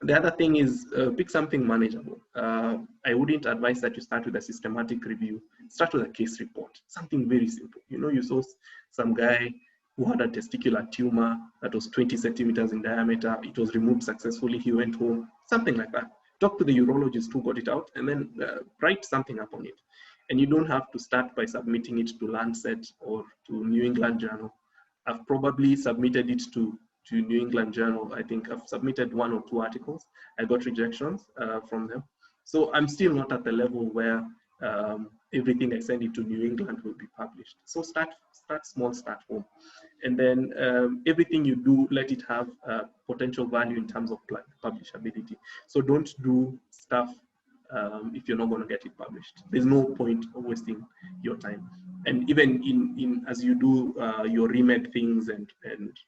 The other thing is pick something manageable. I wouldn't advise that you start with a systematic review. Start with a case report, something very simple. You saw some guy who had a testicular tumor that was 20 centimeters in diameter. It was removed successfully. He went home, something like that. Talk to the urologist who got it out, and then write something up on it. And you don't have to start by submitting it to Lancet or to New England Journal. I've probably submitted it to New England Journal. I think I've submitted 1 or 2 articles. I got rejections from them. So I'm still not at the level where everything I send it to New England will be published. So start small, start home. And then everything you do, let it have potential value in terms of publishability. So don't do stuff if you're not going to get it published. There's no point of wasting your time. And even in as you do your ReMed things and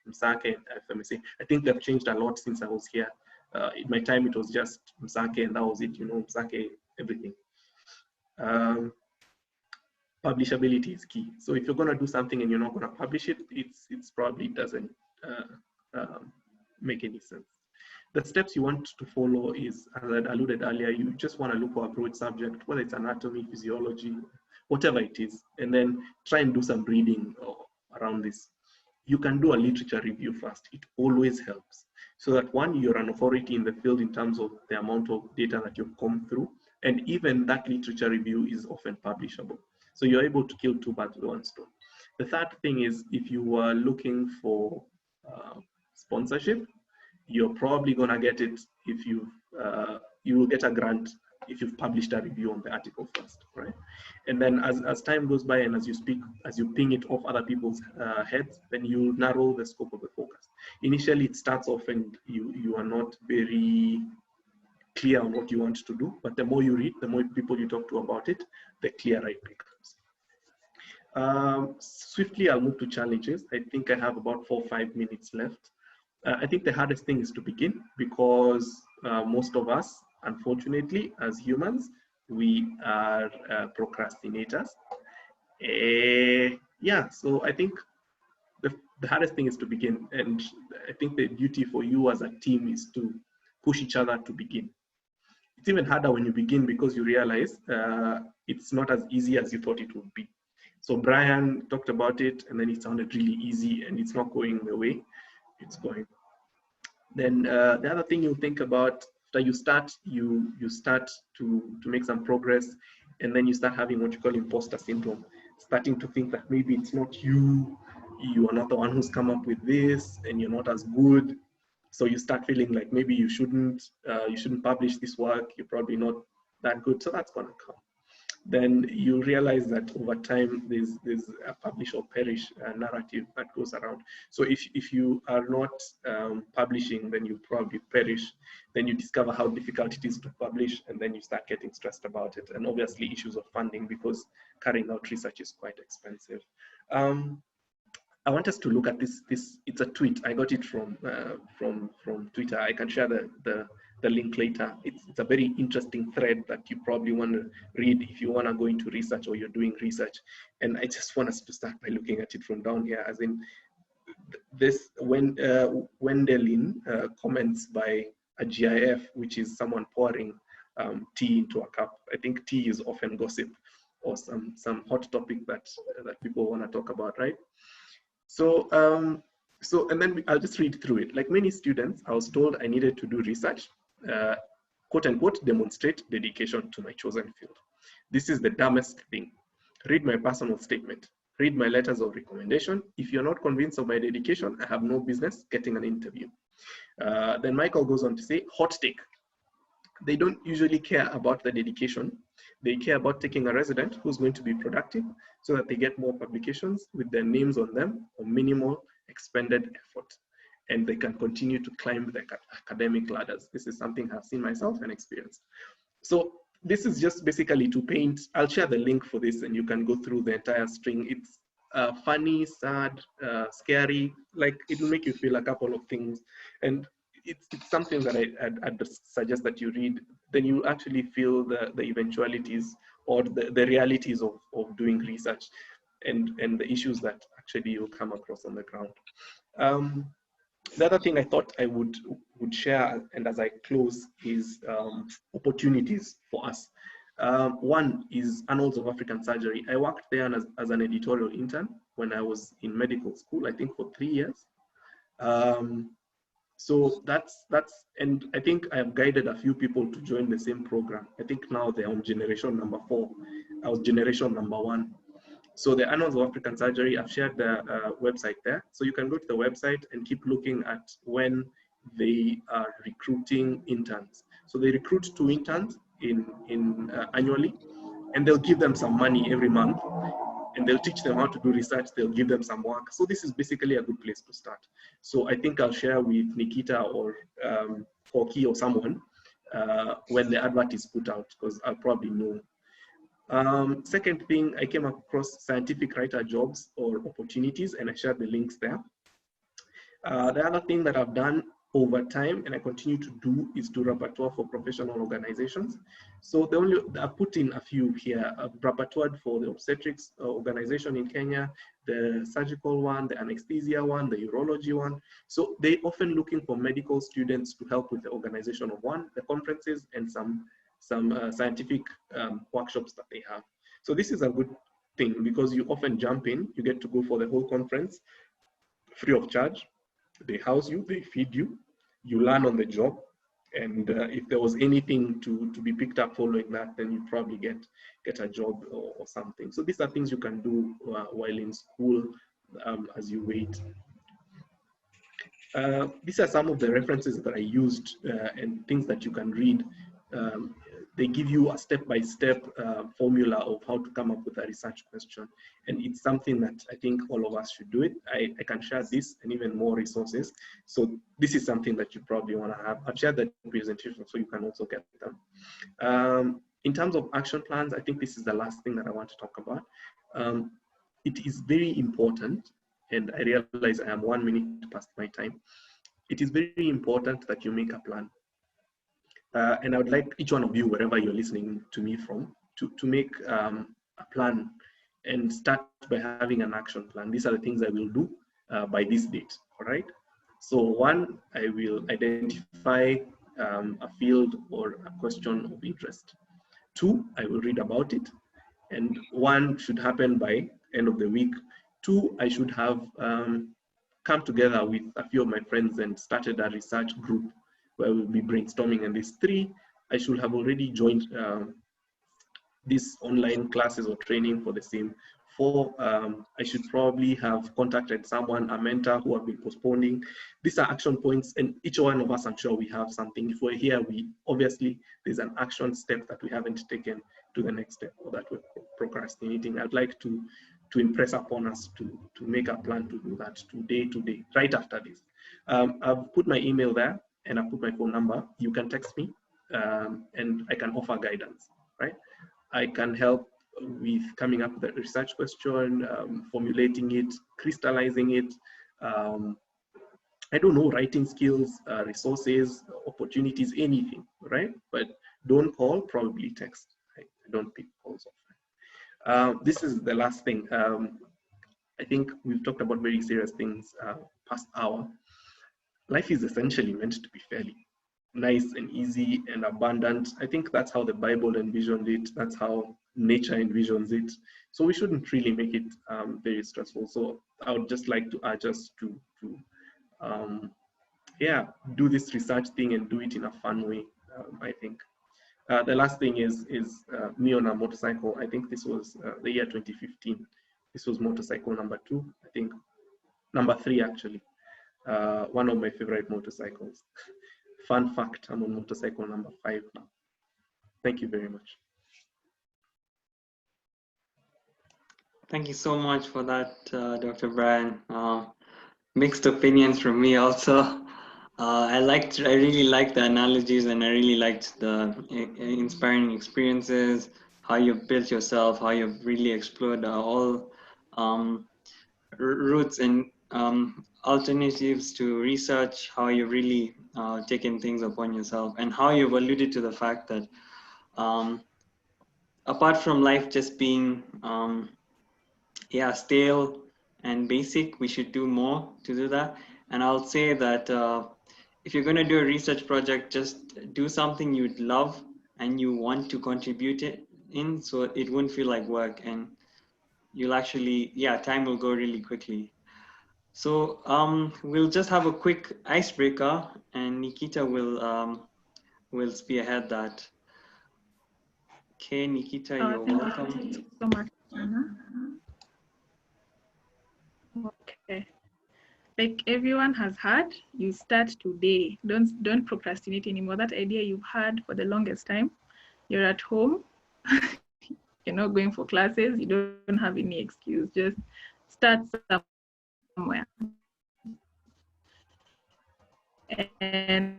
MSAKE and FMSA, I think they've changed a lot since I was here. In my time, it was just MSAKE and that was it, MSAKE, everything. Publishability is key. So if you're going to do something and you're not going to publish it, it's probably doesn't make any sense. The steps you want to follow is, as I alluded earlier, you just want to look for a broad subject, whether it's anatomy, physiology, whatever it is, and then try and do some reading around this. You can do a literature review first. It always helps. So that one, you're an authority in the field in terms of the amount of data that you've come through, and even that literature review is often publishable. So you're able to kill two birds with one stone. The third thing is, if you are looking for sponsorship, you're probably gonna get it if you will get a grant if you've published a review on the article first, right? And then as time goes by and as you ping it off other people's heads, then you narrow the scope of the focus. Initially, it starts off and you are not very clear on what you want to do, but the more you read, the more people you talk to about it, the clearer it becomes. Swiftly, I'll move to challenges. I think I have about 4 or 5 minutes left. I think the hardest thing is to begin, because most of us, unfortunately, as humans, we are procrastinators. Yeah, so I think the hardest thing is to begin. And I think the duty for you as a team is to push each other to begin. It's even harder when you begin because you realize it's not as easy as you thought it would be. So Brian talked about it, and then it sounded really easy, and it's not going the way it's going. Then the other thing you think about after you start, you start to make some progress, and then you start having what you call imposter syndrome, starting to think that maybe it's not you are not the one who's come up with this, and you're not as good. So you start feeling like maybe you shouldn't publish this work. You're probably not that good. So that's gonna come. Then you realize that over time there's a publish or perish narrative that goes around. So if you are not publishing, then you probably perish. Then you discover how difficult it is to publish, and then you start getting stressed about it. And obviously issues of funding, because carrying out research is quite expensive. I want us to look at this. It's a tweet. I got it from Twitter. I can share the link later. It's a very interesting thread that you probably want to read if you want to go into research or you're doing research. And I just want us to start by looking at it from down here, as in this, when Wendelin comments by a GIF, which is someone pouring tea into a cup. I think tea is often gossip or some hot topic that people want to talk about, right? So, and then I'll just read through it. Like many students, I was told I needed to do research, quote unquote, demonstrate dedication to my chosen field. This is the dumbest thing. Read my personal statement. Read my letters of recommendation. If you're not convinced of my dedication, I have no business getting an interview. Then Michael goes on to say, hot take. They don't usually care about the dedication. They care about taking a resident who's going to be productive so that they get more publications with their names on them or minimal expended effort. And they can continue to climb the academic ladders. This is something I've seen myself and experienced. So this is just basically to paint. I'll share the link for this and you can go through the entire string. It's funny, sad, scary, like it'll make you feel a couple of things. And it's something that I'd suggest that you read, then you actually feel the eventualities or the realities of doing research and the issues that actually you'll come across on the ground. The other thing I thought I would share, and as I close, is opportunities for us. One is Annals of African Surgery. I worked there as an editorial intern when I was in medical school, I think for 3 years. So that's, and I think I have guided a few people to join the same program. I think now they're on generation number 4. I was generation number 1. So the Annals of African Surgery, I've shared the website there. So you can go to the website and keep looking at when they are recruiting interns. So they recruit 2 interns annually, and they'll give them some money every month. And they'll teach them how to do research, they'll give them some work. So this is basically a good place to start. So I think I'll share with Nikita or Koki or someone when the advert is put out, because I'll probably know. Second thing, I came across scientific writer jobs or opportunities, and I shared the links there. The other thing that I've done over time, and I continue to do, is to repertoire for professional organizations. So I've put in a few here. I've repertoired for the obstetrics organization in Kenya, the surgical one, the anesthesia one, the urology one. So they often looking for medical students to help with the organization of the conferences and some scientific workshops that they have. So this is a good thing because you often jump in, you get to go for the whole conference free of charge. They house you, they feed you, you learn on the job, and if there was anything to be picked up following that, then you probably get a job or something. So these are things you can do while in school as you wait. These are some of the references that I used and things that you can read. They give you a step-by-step formula of how to come up with a research question. And it's something that I think all of us should do it. I can share this and even more resources. So this is something that you probably want to have. I've shared that presentation so you can also get them. In terms of action plans, I think this is the last thing that I want to talk about. It is very important, and I realize I am 1 minute past my time. It is very important that you make a plan. And I would like each one of you, wherever you're listening to me from, to make a plan and start by having an action plan. These are the things I will do by this date, all right? So 1, I will identify a field or a question of interest. 2, I will read about it. And 1 should happen by end of the week. 2, I should have come together with a few of my friends and started a research group where we'll be brainstorming. And these 3, I should have already joined these online classes or training for the same. 4, I should probably have contacted someone, a mentor who have been postponing. These are action points, and each one of us, I'm sure we have something. If we're here, obviously there's an action step that we haven't taken to the next step or that we're procrastinating. I'd like to impress upon us to make a plan to do that today, right after this. I've put my email there, and I put my phone number. You can text me and I can offer guidance, right? I can help with coming up with a research question, formulating it, crystallizing it. I don't know, writing skills, resources, opportunities, anything, right? But don't call, probably text. I don't pick calls often. This is the last thing. I think we've talked about very serious things past hour. Life is essentially meant to be fairly nice and easy and abundant. I think that's how the Bible envisioned it. That's how nature envisions it. So we shouldn't really make it very stressful. So I would just like to urge us to do this research thing and do it in a fun way, I think. The last thing is me on a motorcycle. I think this was the year 2015. This was motorcycle number 2, I think number 3 actually. One of my favorite motorcycles. Fun fact, I'm on motorcycle number 5 now. Thank you very much. Thank you so much for that, Dr. Brian. Mixed opinions from me also. I really liked the analogies, and I really liked the inspiring experiences, how you've built yourself, how you've really explored all routes and alternatives to research, how you've really taken things upon yourself, and how you've alluded to the fact that apart from life just being stale and basic, we should do more to do that. And I'll say that if you're going to do a research project, just do something you'd love and you want to contribute it in, so it won't feel like work, and you'll actually, time will go really quickly. So we'll just have a quick icebreaker, and Nikita will spearhead that. Okay, Nikita, you're welcome. Thank you so much. Okay. Like everyone has had, you start today. Don't procrastinate anymore. That idea you've had for the longest time, you're at home, you're not going for classes, you don't have any excuse. Just start somewhere. And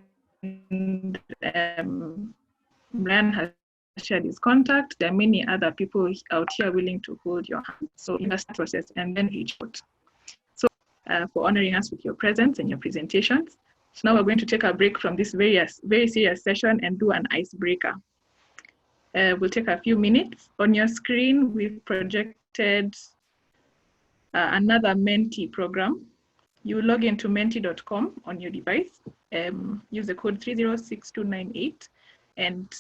Brian has shared his contact. There are many other people out here willing to hold your hand. So invest in the process and then reach out. So for honoring us with your presence and your presentations. So now we're going to take a break from this very serious session and do an icebreaker. We'll take a few minutes. On your screen, we've projected another Menti program. You log into menti.com on your device, use the code 306298 and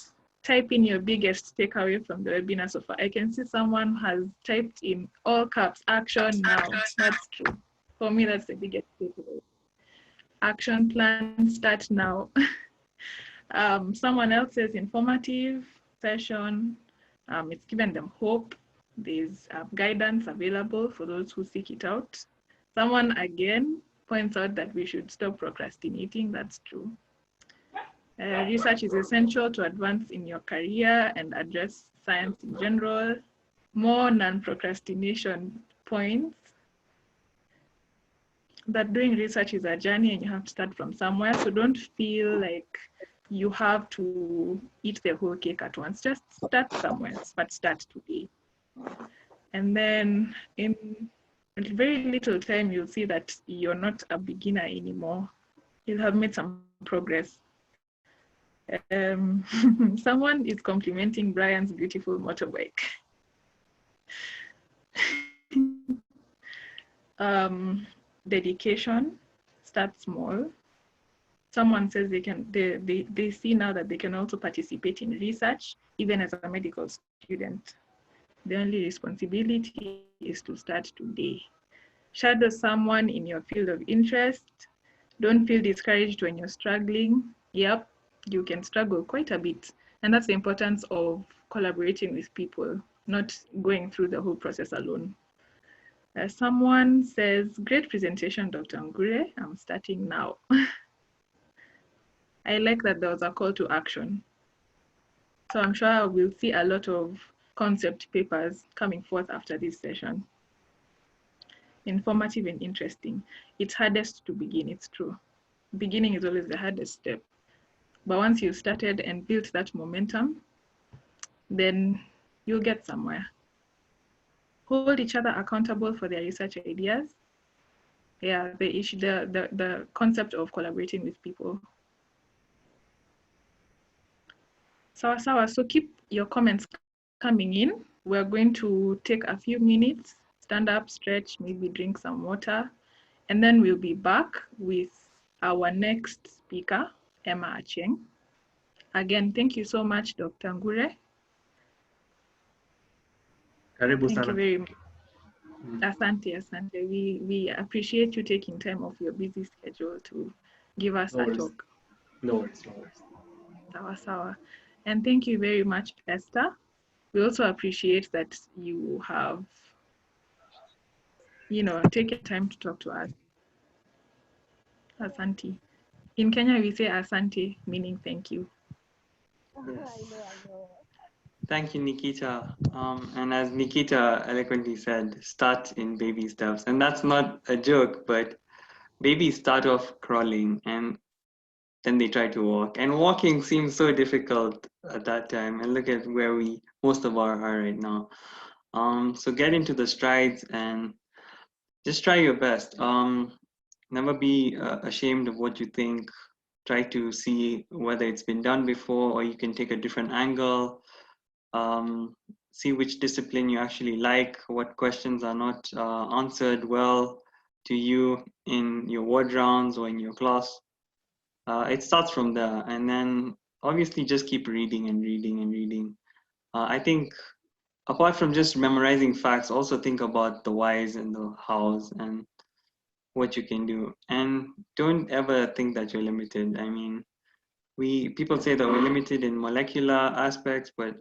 type in your biggest takeaway from the webinar so far. I can see someone has typed in all caps, action now. That's true. For me, that's the biggest takeaway. Action plan, start now. Someone else says informative session. It's given them hope. There's guidance available for those who seek it out. Someone again points out that we should stop procrastinating. That's true. Research is essential to advance in your career and address science in general. More non-procrastination points. That doing research is a journey and you have to start from somewhere. So don't feel like you have to eat the whole cake at once. Just start somewhere, but start today. And then in very little time, you'll see that you're not a beginner anymore. You'll have made some progress. Someone is complimenting Brian's beautiful motorbike. Dedication, start small. Someone says they see now that they can also participate in research, even as a medical student. The only responsibility is to start today. Shadow someone in your field of interest. Don't feel discouraged when you're struggling. Yep, you can struggle quite a bit. And that's the importance of collaborating with people, not going through the whole process alone. Someone says, great presentation, Dr. Ngure. I'm starting now. I like that there was a call to action. So I'm sure we'll see a lot of concept papers coming forth after this session. Informative and interesting. It's hardest to begin, it's true. Beginning is always the hardest step. But once you've started and built that momentum, then you'll get somewhere. Hold each other accountable for their research ideas. Yeah, the concept of collaborating with people. So keep your comments coming in. We're going to take a few minutes, stand up, stretch, maybe drink some water, and then we'll be back with our next speaker, Emmah Achieng. Again, thank you so much, Dr. Ngure. Thank you very much. Asante, Asante. We appreciate you taking time off your busy schedule to give us a talk. No worries, no worries. Sawa, sawa. And thank you very much, Esther. We also appreciate that you have, taken time to talk to us. Asante. In Kenya, we say asante, meaning thank you. Yes. Thank you, Nikita. And as Nikita eloquently said, start in baby steps. And that's not a joke, but babies start off crawling and then they try to walk. And walking seems so difficult at that time. And look at where most of our are right now. So get into the strides and just try your best. Never be ashamed of what you think. Try to see whether it's been done before or you can take a different angle. See which discipline you actually like, what questions are not answered well to you in your word rounds or in your class. It starts from there, and then obviously just keep reading and reading and reading. I think apart from just memorizing facts, also think about the whys and the hows and what you can do. And don't ever think that you're limited. I mean, people say that we're limited in molecular aspects, but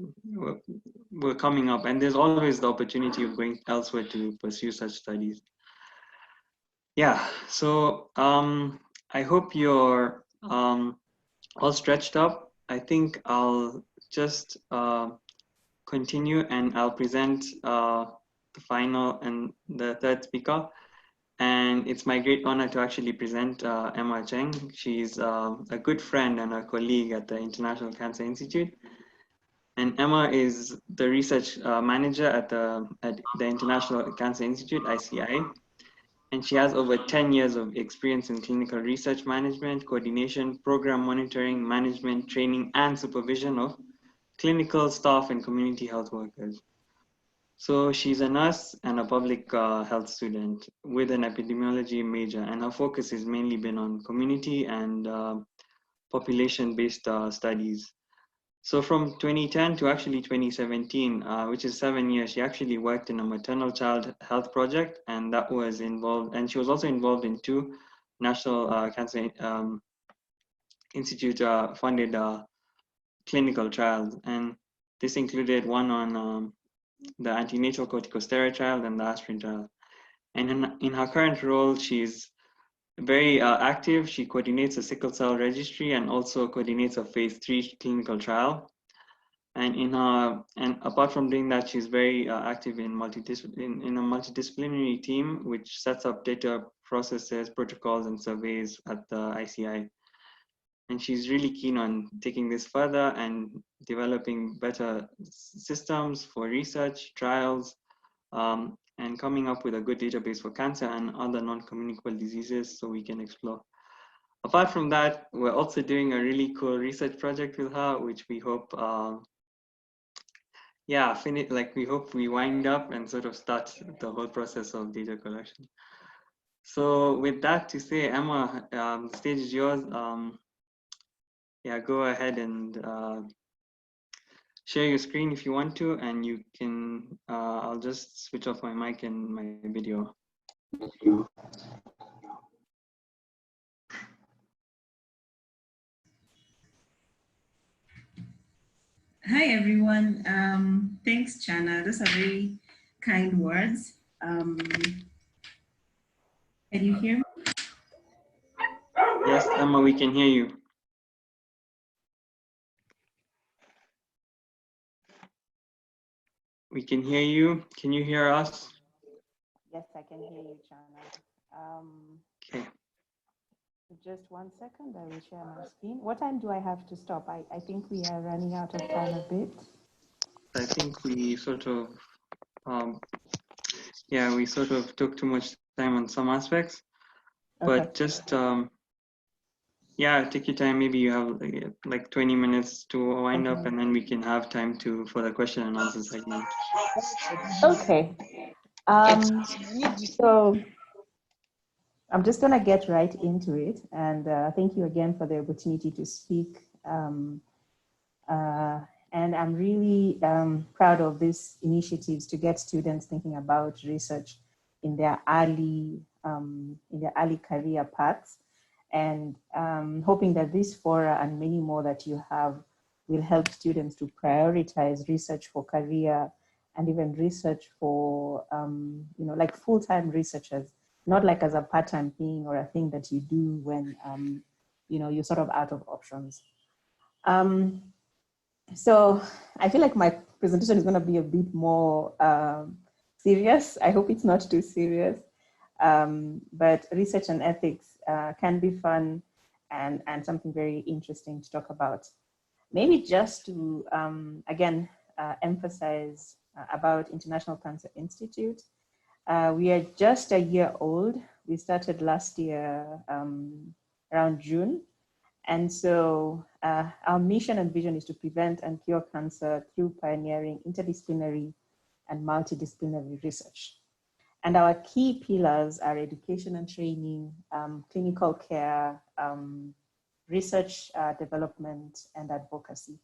we're coming up, and there's always the opportunity of going elsewhere to pursue such studies. Yeah, so I hope you're all stretched up. I think I'll just continue and I'll present the final and the third speaker. And it's my great honor to actually present Emmah Achieng. She's a good friend and a colleague at the International Cancer Institute. And Emmah is the research manager at the International Cancer Institute, ICI. And she has over 10 years of experience in clinical research management, coordination, program monitoring, management, training, and supervision of clinical staff and community health workers. So she's a nurse and a public health student with an epidemiology major, and her focus has mainly been on community and population-based studies. So from 2010 to actually 2017, which is 7 years, she actually worked in a maternal child health project, and that was involved, and she was also involved in 2 National Cancer Institute funded clinical trials. And this included one on the antenatal corticosteroid trial and the aspirin trial. And in her current role, she's very active. She coordinates a sickle cell registry and also coordinates a phase 3 clinical trial. And apart from doing that, she's very active in in a multidisciplinary team, which sets up data processes, protocols, and surveys at the ICI. And she's really keen on taking this further and developing better systems for research, trials, and coming up with a good database for cancer and other non-communicable diseases so we can explore. Apart from that, we're also doing a really cool research project with her, which we hope, we hope we wind up and sort of start the whole process of data collection. So with that to say, Emmah, the stage is yours. Go ahead and share your screen if you want to, and you can, I'll just switch off my mic and my video. Hi, everyone. Thanks, Chana. Those are very kind words. Can you hear me? Yes, Emmah, we can hear you. We can hear you. Can you hear us? Yes, I can hear you, Chana. Okay. Just 1 second, I will share my screen. What time do I have to stop? I think we are running out of time a bit. I think we sort of, we sort of took too much time on some aspects, but Okay. just, take your time. Maybe you have like 20 minutes to wind up, and then we can have time for the question and answer segment. Okay. So I'm just going to get right into it. And thank you again for the opportunity to speak. And I'm really proud of these initiatives to get students thinking about research in their early career paths, and hoping that this fora and many more that you have will help students to prioritize research for career and even research for like full-time researchers, not like as a part-time thing or a thing that you do when you're sort of out of options. So I feel like my presentation is going to be a bit more serious. I hope it's not too serious. But research and ethics can be fun and something very interesting to talk about. Maybe just to, again, emphasize about International Cancer Institute. We are just a year old. We started last year around June. And so our mission and vision is to prevent and cure cancer through pioneering interdisciplinary and multidisciplinary research. And our key pillars are education and training, clinical care, research development, and advocacy.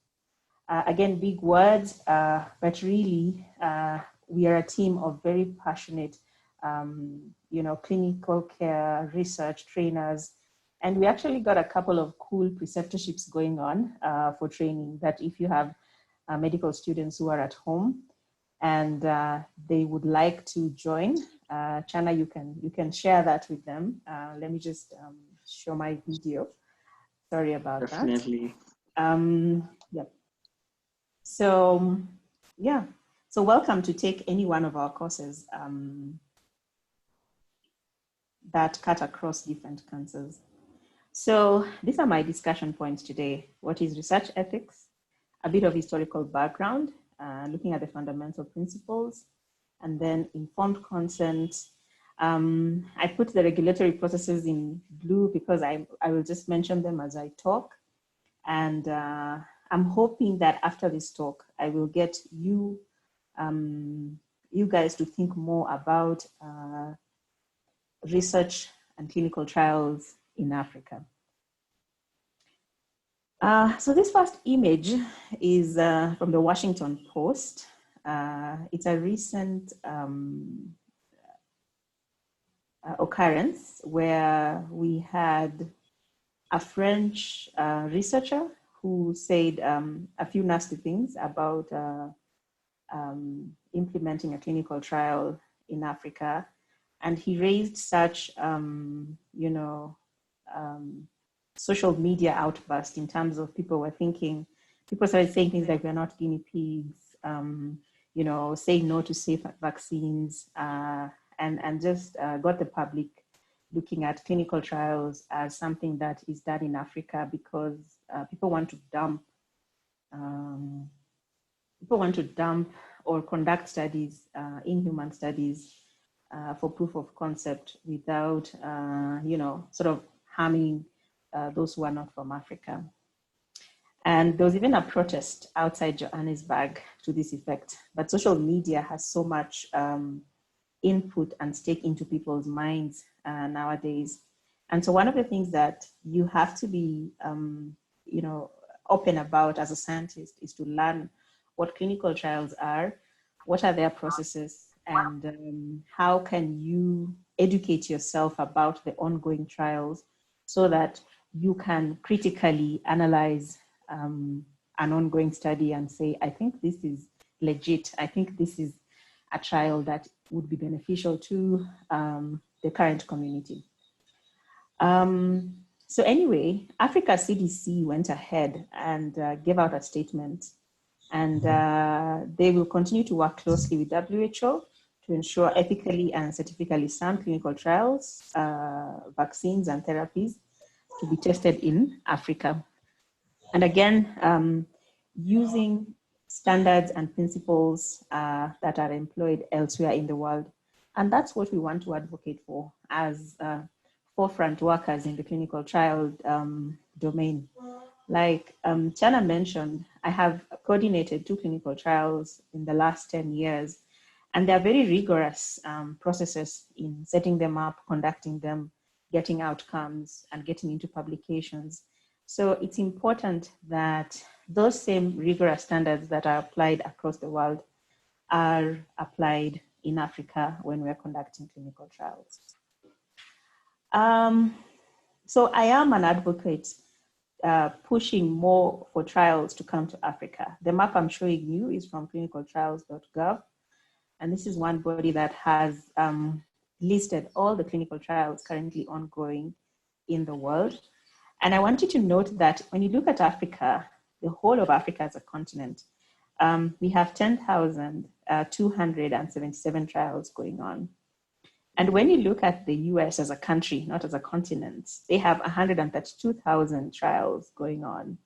Again, big words, but really we are a team of very passionate, clinical care, research trainers. And we actually got a couple of cool preceptorships going on for training that if you have medical students who are at home and they would like to join, Chana, you can share that with them. Let me just show my video. Sorry about that. Definitely. Yep. So, yeah. So welcome to take any one of our courses that cut across different cancers. So these are my discussion points today. What is research ethics? a bit of historical background, looking at the fundamental principles, and then informed consent. I put the regulatory processes in blue because I will just mention them as I talk. And I'm hoping that after this talk, I will get you, you guys to think more about research and clinical trials in Africa. So this first image is from the Washington Post. It's a recent occurrence where we had a French researcher who said a few nasty things about implementing a clinical trial in Africa. And he raised such, social media outburst in terms of people started saying things like, we're not guinea pigs, saying no to safe vaccines, and just got the public looking at clinical trials as something that is done in Africa because people want to dump or conduct studies, in-human studies, for proof of concept without, sort of harming those who are not from Africa. And there was even a protest outside Johannesburg to this effect. But social media has so much input and stake into people's minds nowadays. And so one of the things that you have to be, open about as a scientist is to learn what clinical trials are, what are their processes, and how can you educate yourself about the ongoing trials so that you can critically analyze an ongoing study and say, I think this is legit. I think this is a trial that would be beneficial to the current community. So anyway, Africa CDC went ahead and gave out a statement, and they will continue to work closely with WHO to ensure ethically and scientifically sound clinical trials, vaccines and therapies to be tested in Africa. And again, using standards and principles that are employed elsewhere in the world. And that's what we want to advocate for as forefront workers in the clinical trial domain. Like Chana mentioned, I have coordinated 2 clinical trials in the last 10 years, and they're very rigorous processes in setting them up, conducting them, getting outcomes, and getting into publications. So it's important that those same rigorous standards that are applied across the world are applied in Africa when we're conducting clinical trials. So I am an advocate pushing more for trials to come to Africa. The map I'm showing you is from clinicaltrials.gov. And this is one body that has listed all the clinical trials currently ongoing in the world. And I want you to note that when you look at Africa, the whole of Africa as a continent, we have 10,277 trials going on. And when you look at the US as a country, not as a continent, they have 132,000 trials going on.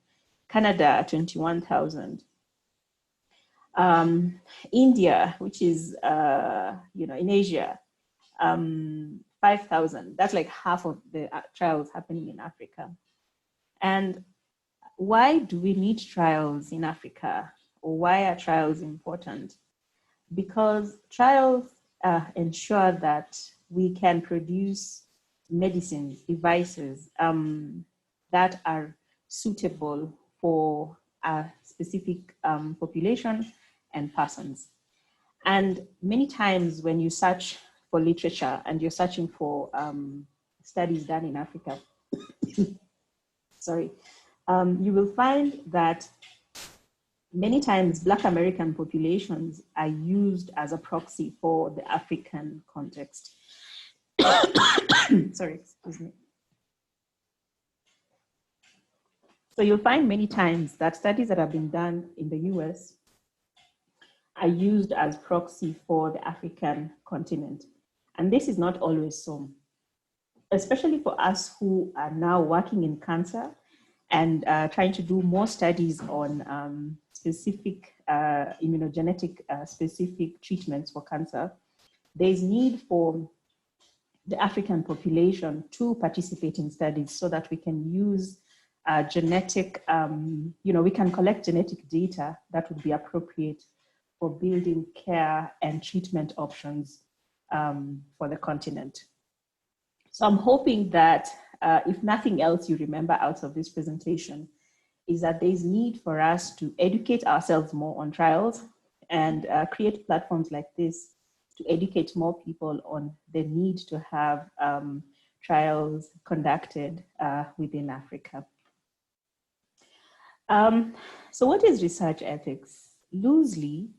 Canada, 21,000. India, which is, in Asia, 5,000. That's like half of the trials happening in Africa. And why do we need trials in Africa? Or why are trials important? Because trials ensure that we can produce medicines, devices that are suitable for a specific population and persons. And many times when you search for literature and you're searching for studies done in Africa, sorry, you will find that many times Black American populations are used as a proxy for the African context. Sorry, excuse me. So you'll find many times that studies that have been done in the US are used as proxy for the African continent. And this is not always so, especially for us who are now working in cancer and trying to do more studies on specific immunogenetic specific treatments for cancer, there's need for the African population to participate in studies so that we can use genetic, we can collect genetic data that would be appropriate for building care and treatment options for the continent. So I'm hoping that if nothing else you remember out of this presentation is that there's need for us to educate ourselves more on trials and create platforms like this to educate more people on the need to have trials conducted within Africa. So what is research ethics? Loosely,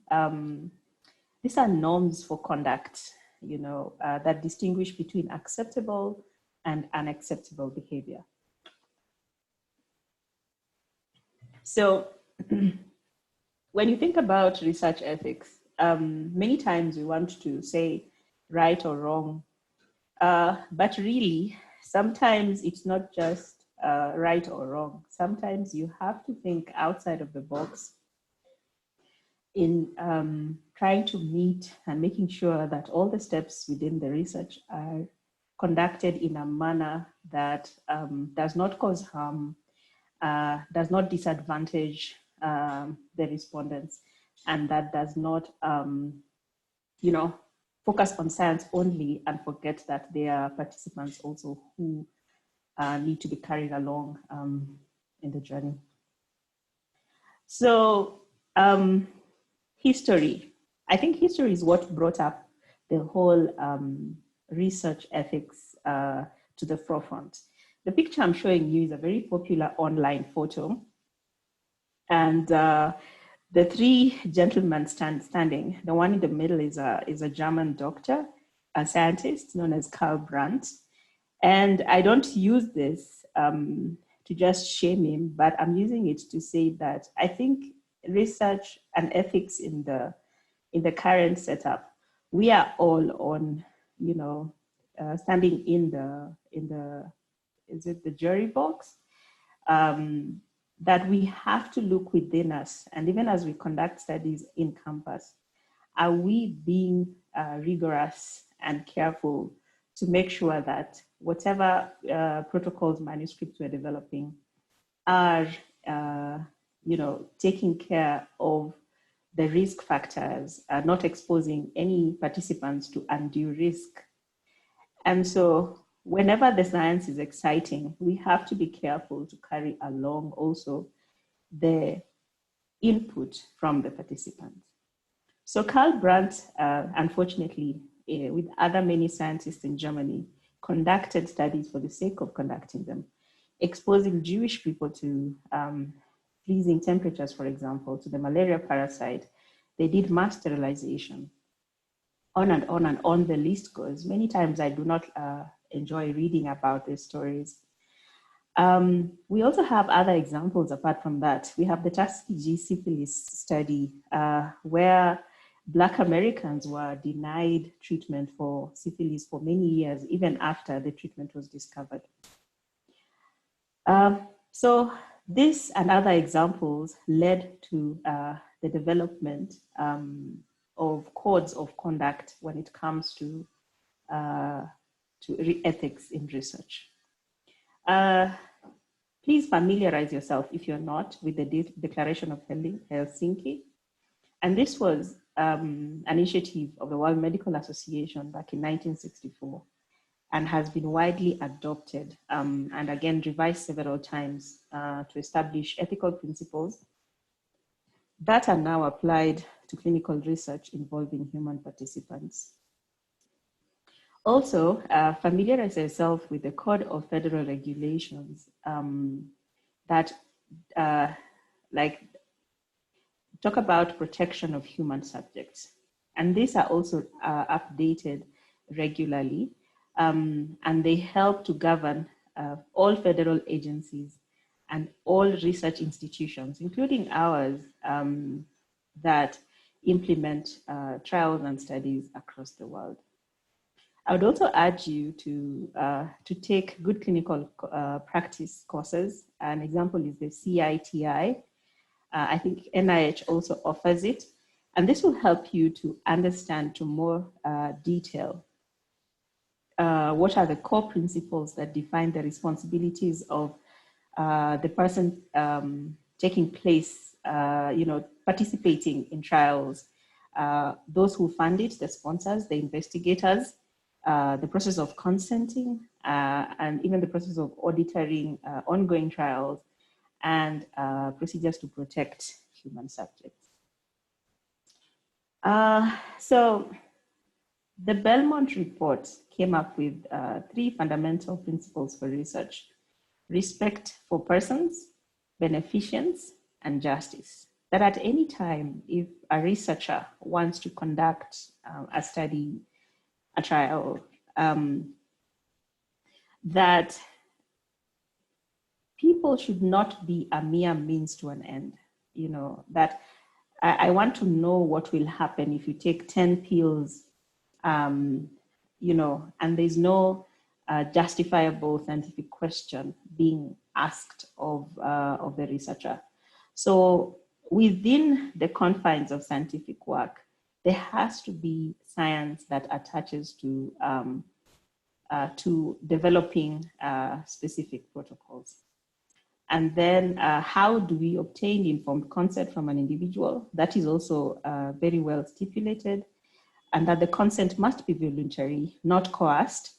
these are norms for conduct, that distinguish between acceptable and unacceptable behavior. So when you think about research ethics, many times we want to say right or wrong, but really, sometimes it's not just right or wrong. Sometimes you have to think outside of the box in trying to meet and making sure that all the steps within the research are conducted in a manner that does not cause harm, does not disadvantage the respondents, and that does not, focus on science only and forget that there are participants also who need to be carried along in the journey. So history. I think history is what brought up the whole research ethics to the forefront. The picture I'm showing you is a very popular online photo. And the three gentlemen standing, the one in the middle is a German doctor, a scientist known as Karl Brandt. And I don't use this to just shame him, but I'm using it to say that I think research and ethics in the current setup, we are all on, standing in the is it the jury box, that we have to look within us. And even as we conduct studies in campus, are we being rigorous and careful to make sure that whatever protocols, manuscripts we're developing are, taking care of the risk factors, not exposing any participants to undue risk. And so whenever the science is exciting, we have to be careful to carry along also the input from the participants. So Karl Brandt, unfortunately, with other many scientists in Germany, conducted studies for the sake of conducting them, exposing Jewish people to freezing temperatures, for example, to the malaria parasite. They did mass sterilization. On and on and on the list goes. Many times I do not enjoy reading about these stories. We also have other examples apart from that. We have the Tuskegee syphilis study where Black Americans were denied treatment for syphilis for many years, even after the treatment was discovered. So this and other examples led to the development of codes of conduct when it comes to ethics in research. Please familiarize yourself, if you're not, with the Declaration of Helsinki. And this was an initiative of the World Medical Association back in 1964 and has been widely adopted and again revised several times to establish ethical principles that are now applied to clinical research involving human participants. Also, familiarize yourself with the Code of Federal Regulations that talk about protection of human subjects. And these are also updated regularly, and they help to govern all federal agencies and all research institutions, including ours, that implement trials and studies across the world. I would also urge you to take good clinical practice courses. An example is the CITI. I think NIH also offers it. And this will help you to understand to more detail what are the core principles that define the responsibilities of the person taking place, participating in trials, those who fund it, the sponsors, the investigators, the process of consenting, and even the process of auditing ongoing trials, and procedures to protect human subjects. So the Belmont report came up with 3 fundamental principles for research: respect for persons, beneficence, and justice. That at any time, if a researcher wants to conduct a study, a trial, that people should not be a mere means to an end. You know, that I want to know what will happen if you take 10 pills, and there's no justifiable scientific question being asked of the researcher. So within the confines of scientific work, there has to be science that attaches to developing specific protocols. And then how do we obtain informed consent from an individual? That is also very well stipulated, and that the consent must be voluntary, not coerced.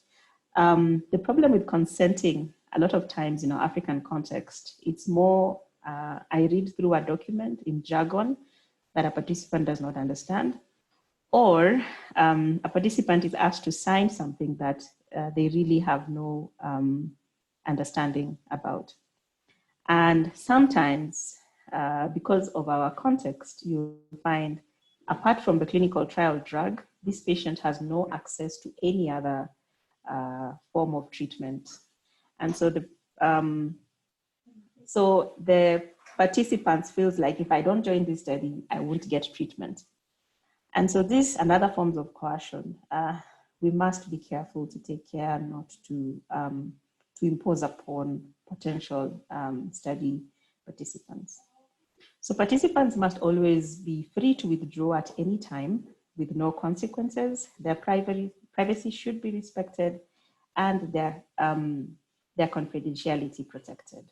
The problem with consenting, a lot of times in our African context, it's more, I read through a document in jargon that a participant does not understand, or a participant is asked to sign something that they really have no understanding about. And sometimes, because of our context, you find, apart from the clinical trial drug, this patient has no access to any other form of treatment. And so the participants feels like, if I don't join this study, I won't get treatment. And so this and other forms of coercion, we must be careful to take care not to impose upon potential study participants. So participants must always be free to withdraw at any time with no consequences. Their privacy should be respected, and their confidentiality protected.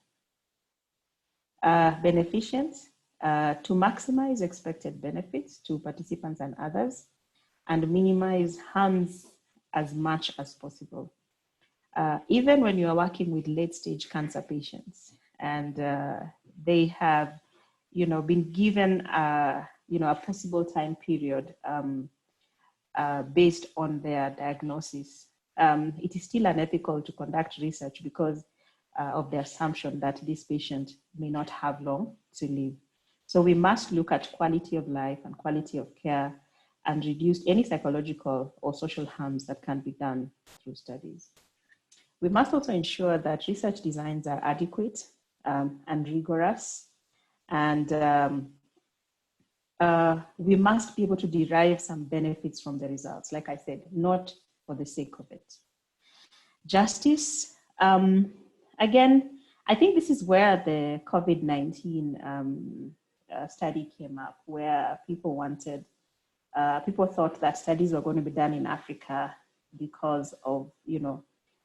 Beneficence, to maximize expected benefits to participants and others, and minimize harms as much as possible. Even when you are working with late-stage cancer patients, and they have, been given, a possible time period based on their diagnosis, it is still unethical to conduct research because of the assumption that this patient may not have long to live. So we must look at quality of life and quality of care, and reduce any psychological or social harms that can be done through studies. We must also ensure that research designs are adequate and rigorous, and we must be able to derive some benefits from the results, like I said, not for the sake of it. Justice, again, I think this is where the COVID-19 study came up, where people thought that studies were going to be done in Africa because of,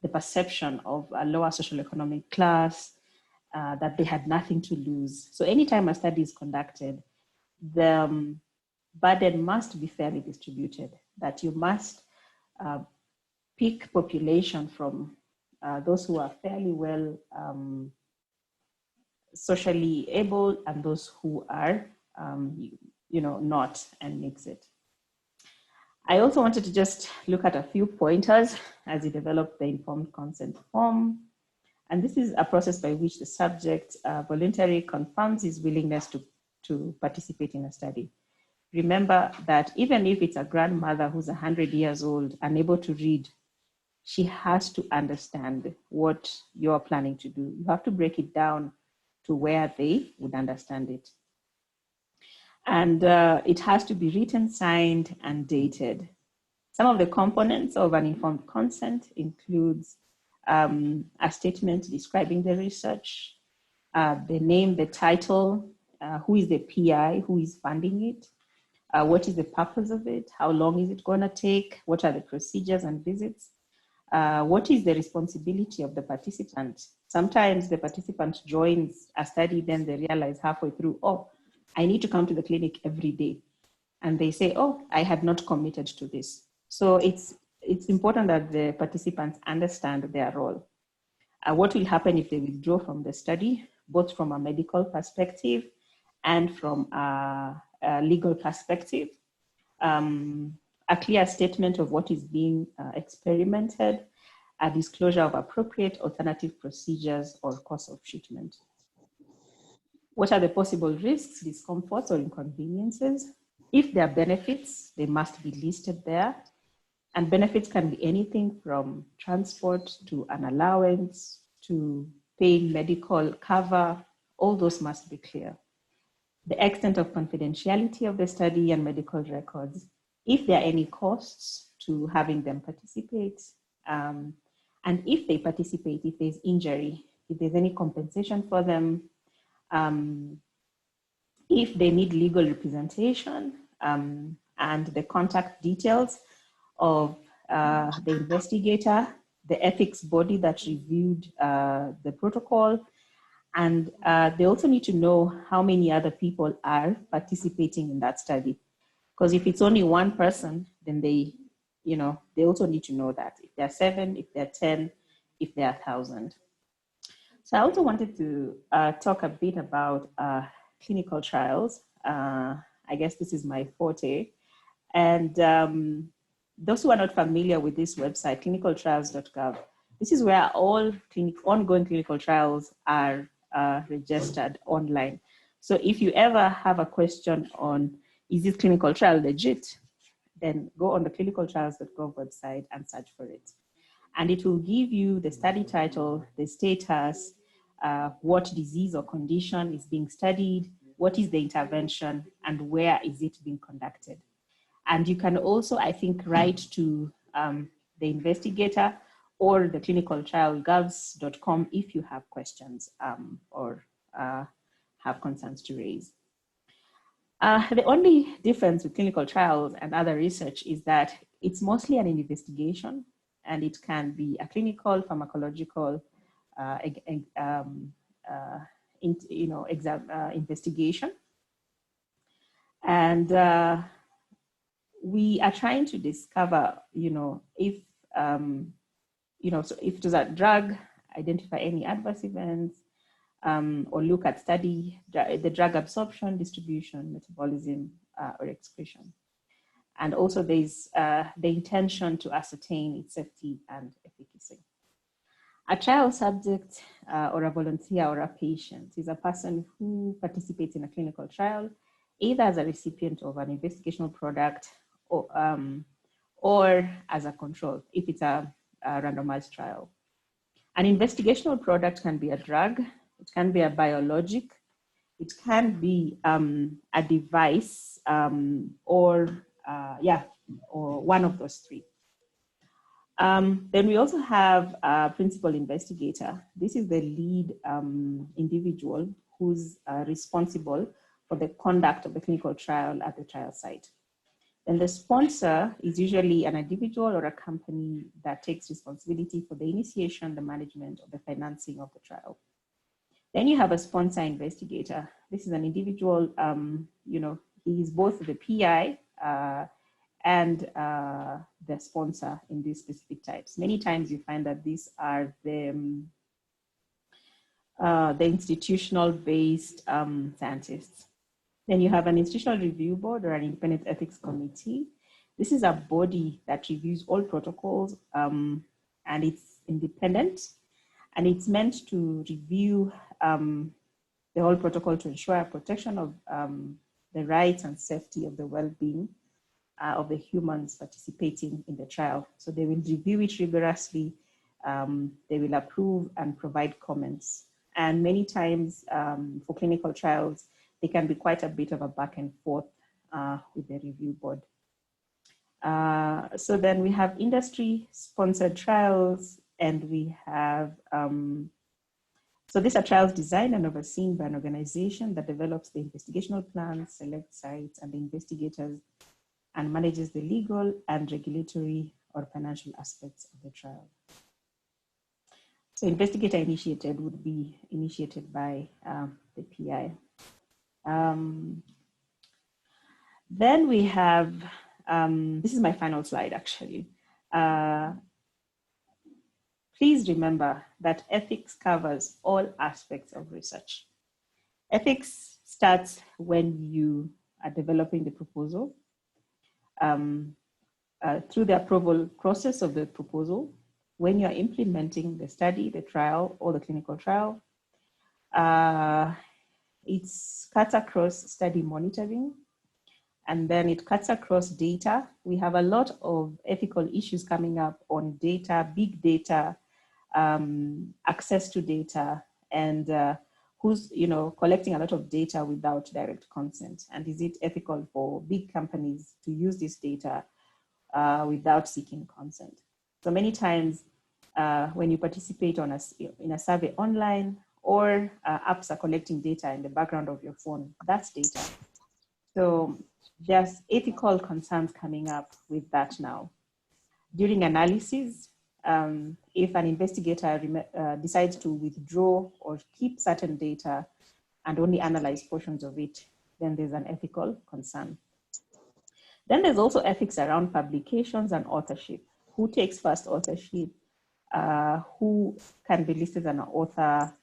the perception of a lower socioeconomic class, that they had nothing to lose. So anytime a study is conducted, the burden must be fairly distributed, that you must pick population from those who are fairly well socially able, and those who are, not, and mix it. I also wanted to just look at a few pointers as you develop the informed consent form. And this is a process by which the subject voluntarily confirms his willingness to participate in a study. Remember that even if it's a grandmother who's 100 years old, unable to read, she has to understand what you're planning to do. You have to break it down to where they would understand it. And it has to be written, signed, and dated. Some of the components of an informed consent includes a statement describing the research, the name, the title, who is the PI, who is funding it, what is the purpose of it, how long is it going to take, what are the procedures and visits, what is the responsibility of the participant. Sometimes the participant joins a study, then they realize halfway through, oh, I need to come to the clinic every day. And they say, oh, I had not committed to this. So it's important that the participants understand their role. What will happen if they withdraw from the study, both from a medical perspective and from a legal perspective. A clear statement of what is being experimented, a disclosure of appropriate alternative procedures or course of treatment. What are the possible risks, discomforts, or inconveniences? If there are benefits, they must be listed there. And benefits can be anything from transport to an allowance to paying medical cover. All those must be clear. The extent of confidentiality of the study and medical records, if there are any costs to having them participate, and if they participate, if there's injury, if there's any compensation for them, if they need legal representation, and the contact details of the investigator, the ethics body that reviewed the protocol, and they also need to know how many other people are participating in that study. Because if it's only one person, then they also need to know that. If there are 7, if there are 10, if there are 1,000. So I also wanted to talk a bit about clinical trials. I guess this is my forte. And those who are not familiar with this website, clinicaltrials.gov, this is where all ongoing clinical trials are registered online. So if you ever have a question on, is this clinical trial legit? Then go on the clinicaltrials.gov website and search for it. And it will give you the study title, the status, what disease or condition is being studied, what is the intervention, and where is it being conducted. And you can also, I think, write to the investigator or the clinicaltrialgovs.com if you have questions or have concerns to raise. The only difference with clinical trials and other research is that it's mostly an investigation, and it can be a clinical, pharmacological investigation. And we are trying to discover, if, so if there's a drug, identify any adverse events, or look at the drug absorption, distribution, metabolism, or excretion. And also there's the intention to ascertain its safety and efficacy. A trial subject or a volunteer or a patient is a person who participates in a clinical trial, either as a recipient of an investigational product or as a control, if it's a randomized trial. An investigational product can be a drug, it can be a biologic, it can be a device, or one of those three. Then we also have a principal investigator. This is the lead individual who's responsible for the conduct of the clinical trial at the trial site. And the sponsor is usually an individual or a company that takes responsibility for the initiation, the management, or the financing of the trial. Then you have a sponsor investigator. This is an individual, he is both the PI and the sponsor in these specific types. Many times you find that these are the institutional-based scientists. Then you have an institutional review board or an independent ethics committee. This is a body that reviews all protocols, and it's independent, and it's meant to review the whole protocol to ensure protection of the rights and safety of the well-being of the humans participating in the trial. So they will review it rigorously, they will approve and provide comments. And many times for clinical trials, there can be quite a bit of a back and forth with the review board. So then we have industry-sponsored trials, and we have, so these are trials designed and overseen by an organization that develops the investigational plans, selects sites and the investigators, and manages the legal and regulatory or financial aspects of the trial. So investigator initiated would be initiated by the PI. Then we have, this is my final slide actually. Please remember that ethics covers all aspects of research. Ethics starts when you are developing the proposal, through the approval process of the proposal, when you're implementing the study, the trial, or the clinical trial. It cuts across study monitoring, and then it cuts across data. We have a lot of ethical issues coming up on data, big data, access to data, and who's collecting a lot of data without direct consent. And is it ethical for big companies to use this data without seeking consent? So many times when you participate in a survey online, or apps are collecting data in the background of your phone, that's data. So there's ethical concerns coming up with that now. During analysis, if an investigator decides to withdraw or keep certain data and only analyze portions of it, then there's an ethical concern. Then there's also ethics around publications and authorship. Who takes first authorship? Who can be listed as an author?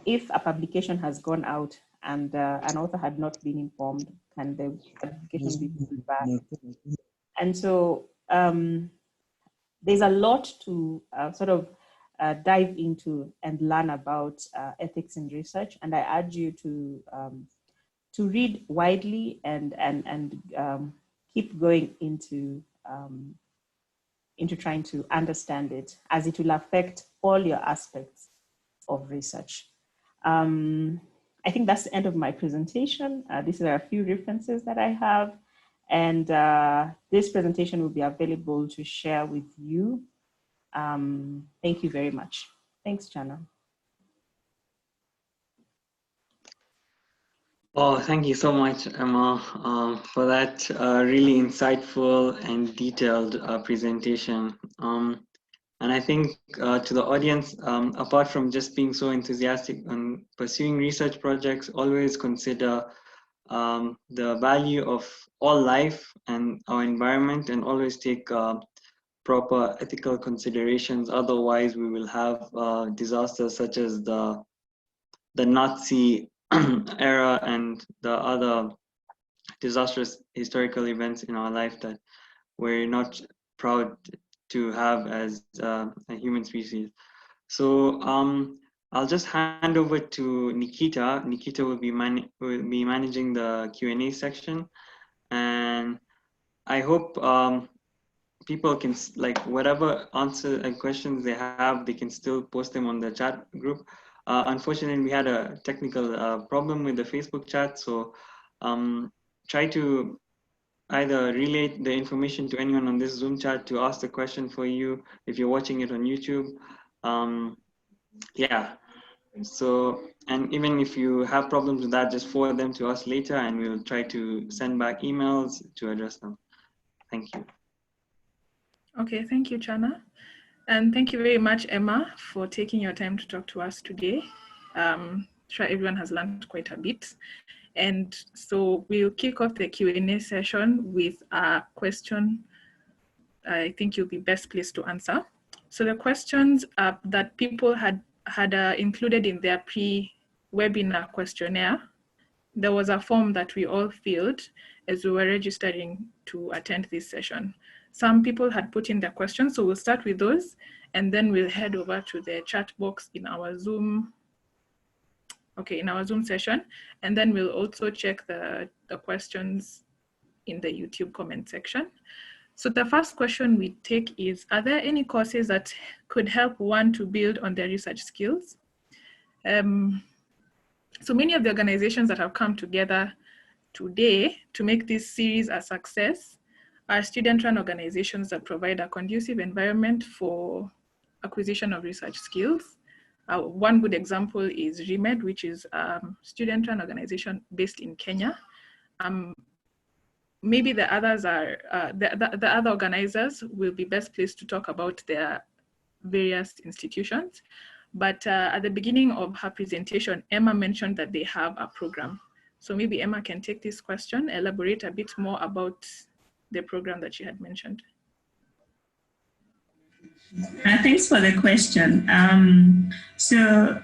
If a publication has gone out and an author had not been informed, can the publication be pulled back? And so there's a lot to dive into and learn about ethics in research, and I urge you to read widely and keep going into trying to understand it, as it will affect all your aspects of research. I think that's the end of my presentation. These are a few references that I have, and this presentation will be available to share with you. Thank you very much. Thanks, Chana. Oh, thank you so much, Emmah, for that really insightful and detailed presentation. And I think to the audience, apart from just being so enthusiastic on pursuing research projects, always consider the value of all life and our environment, and always take proper ethical considerations. Otherwise, we will have disasters such as the Nazi era and the other disastrous historical events in our life that we're not proud to have as a human species. So I'll just hand over to Nikita. Nikita will be managing the Q&A section, and I hope people can, whatever answer and questions they have, they can still post them on the chat group. Unfortunately, we had a technical problem with the Facebook chat, so try to either relay the information to anyone on this Zoom chat to ask the question for you if you're watching it on YouTube. Yeah, so, and even if you have problems with that, just forward them to us later and we'll try to send back emails to address them. Thank you. Okay, thank you, Chana. And thank you very much, Emmah, for taking your time to talk to us today. Sure everyone has learned quite a bit. And so we'll kick off the Q&A session with a question I think you'll be best placed to answer. So the questions that people had included in their pre-webinar questionnaire, there was a form that we all filled as we were registering to attend this session. Some people had put in their questions, so we'll start with those, and then we'll head over to the chat box in our Zoom, in our Zoom session, and then we'll also check the questions in the YouTube comment section. So the first question we take is, are there any courses that could help one to build on their research skills? So many of the organizations that have come together today to make this series a success are student-run organizations that provide a conducive environment for acquisition of research skills. One good example is ReMed, which is a student-run organization based in Kenya. Maybe the others are, the other organizers will be best placed to talk about their various institutions. But at the beginning of her presentation, Emmah mentioned that they have a program. So maybe Emmah can take this question, elaborate a bit more about the program that she had mentioned. Thanks for the question. So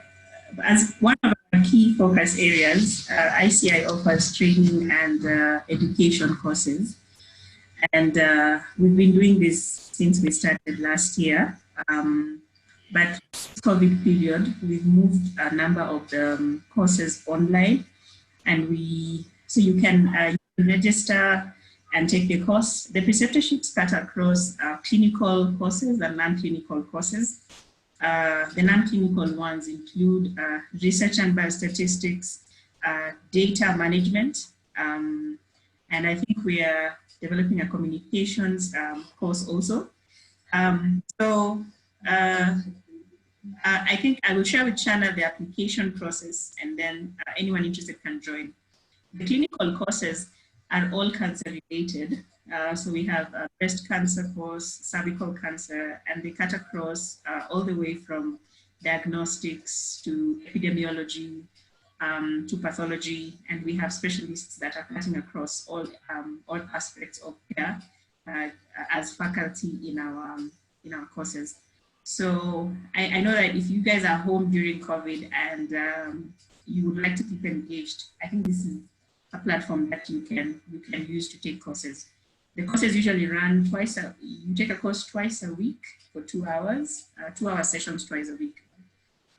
as one of our key focus areas, ICI offers training and education courses. And we've been doing this since we started last year. But COVID period, we've moved a number of the courses online, and so you can register and take the course. The preceptorships cut across clinical courses and non-clinical courses. The non-clinical ones include research and biostatistics, data management, and I think we are developing a communications course also. I think I will share with Chana the application process, and then anyone interested can join. The clinical courses are all cancer related. So we have a breast cancer course, cervical cancer, and they cut across all the way from diagnostics to epidemiology to pathology, and we have specialists that are cutting across all aspects of care as faculty in our courses. So I know that if you guys are home during COVID and you would like to keep engaged, I think this is a platform that you can use to take courses. The courses usually run you take a course twice a week for 2 hours, 2-hour sessions twice a week.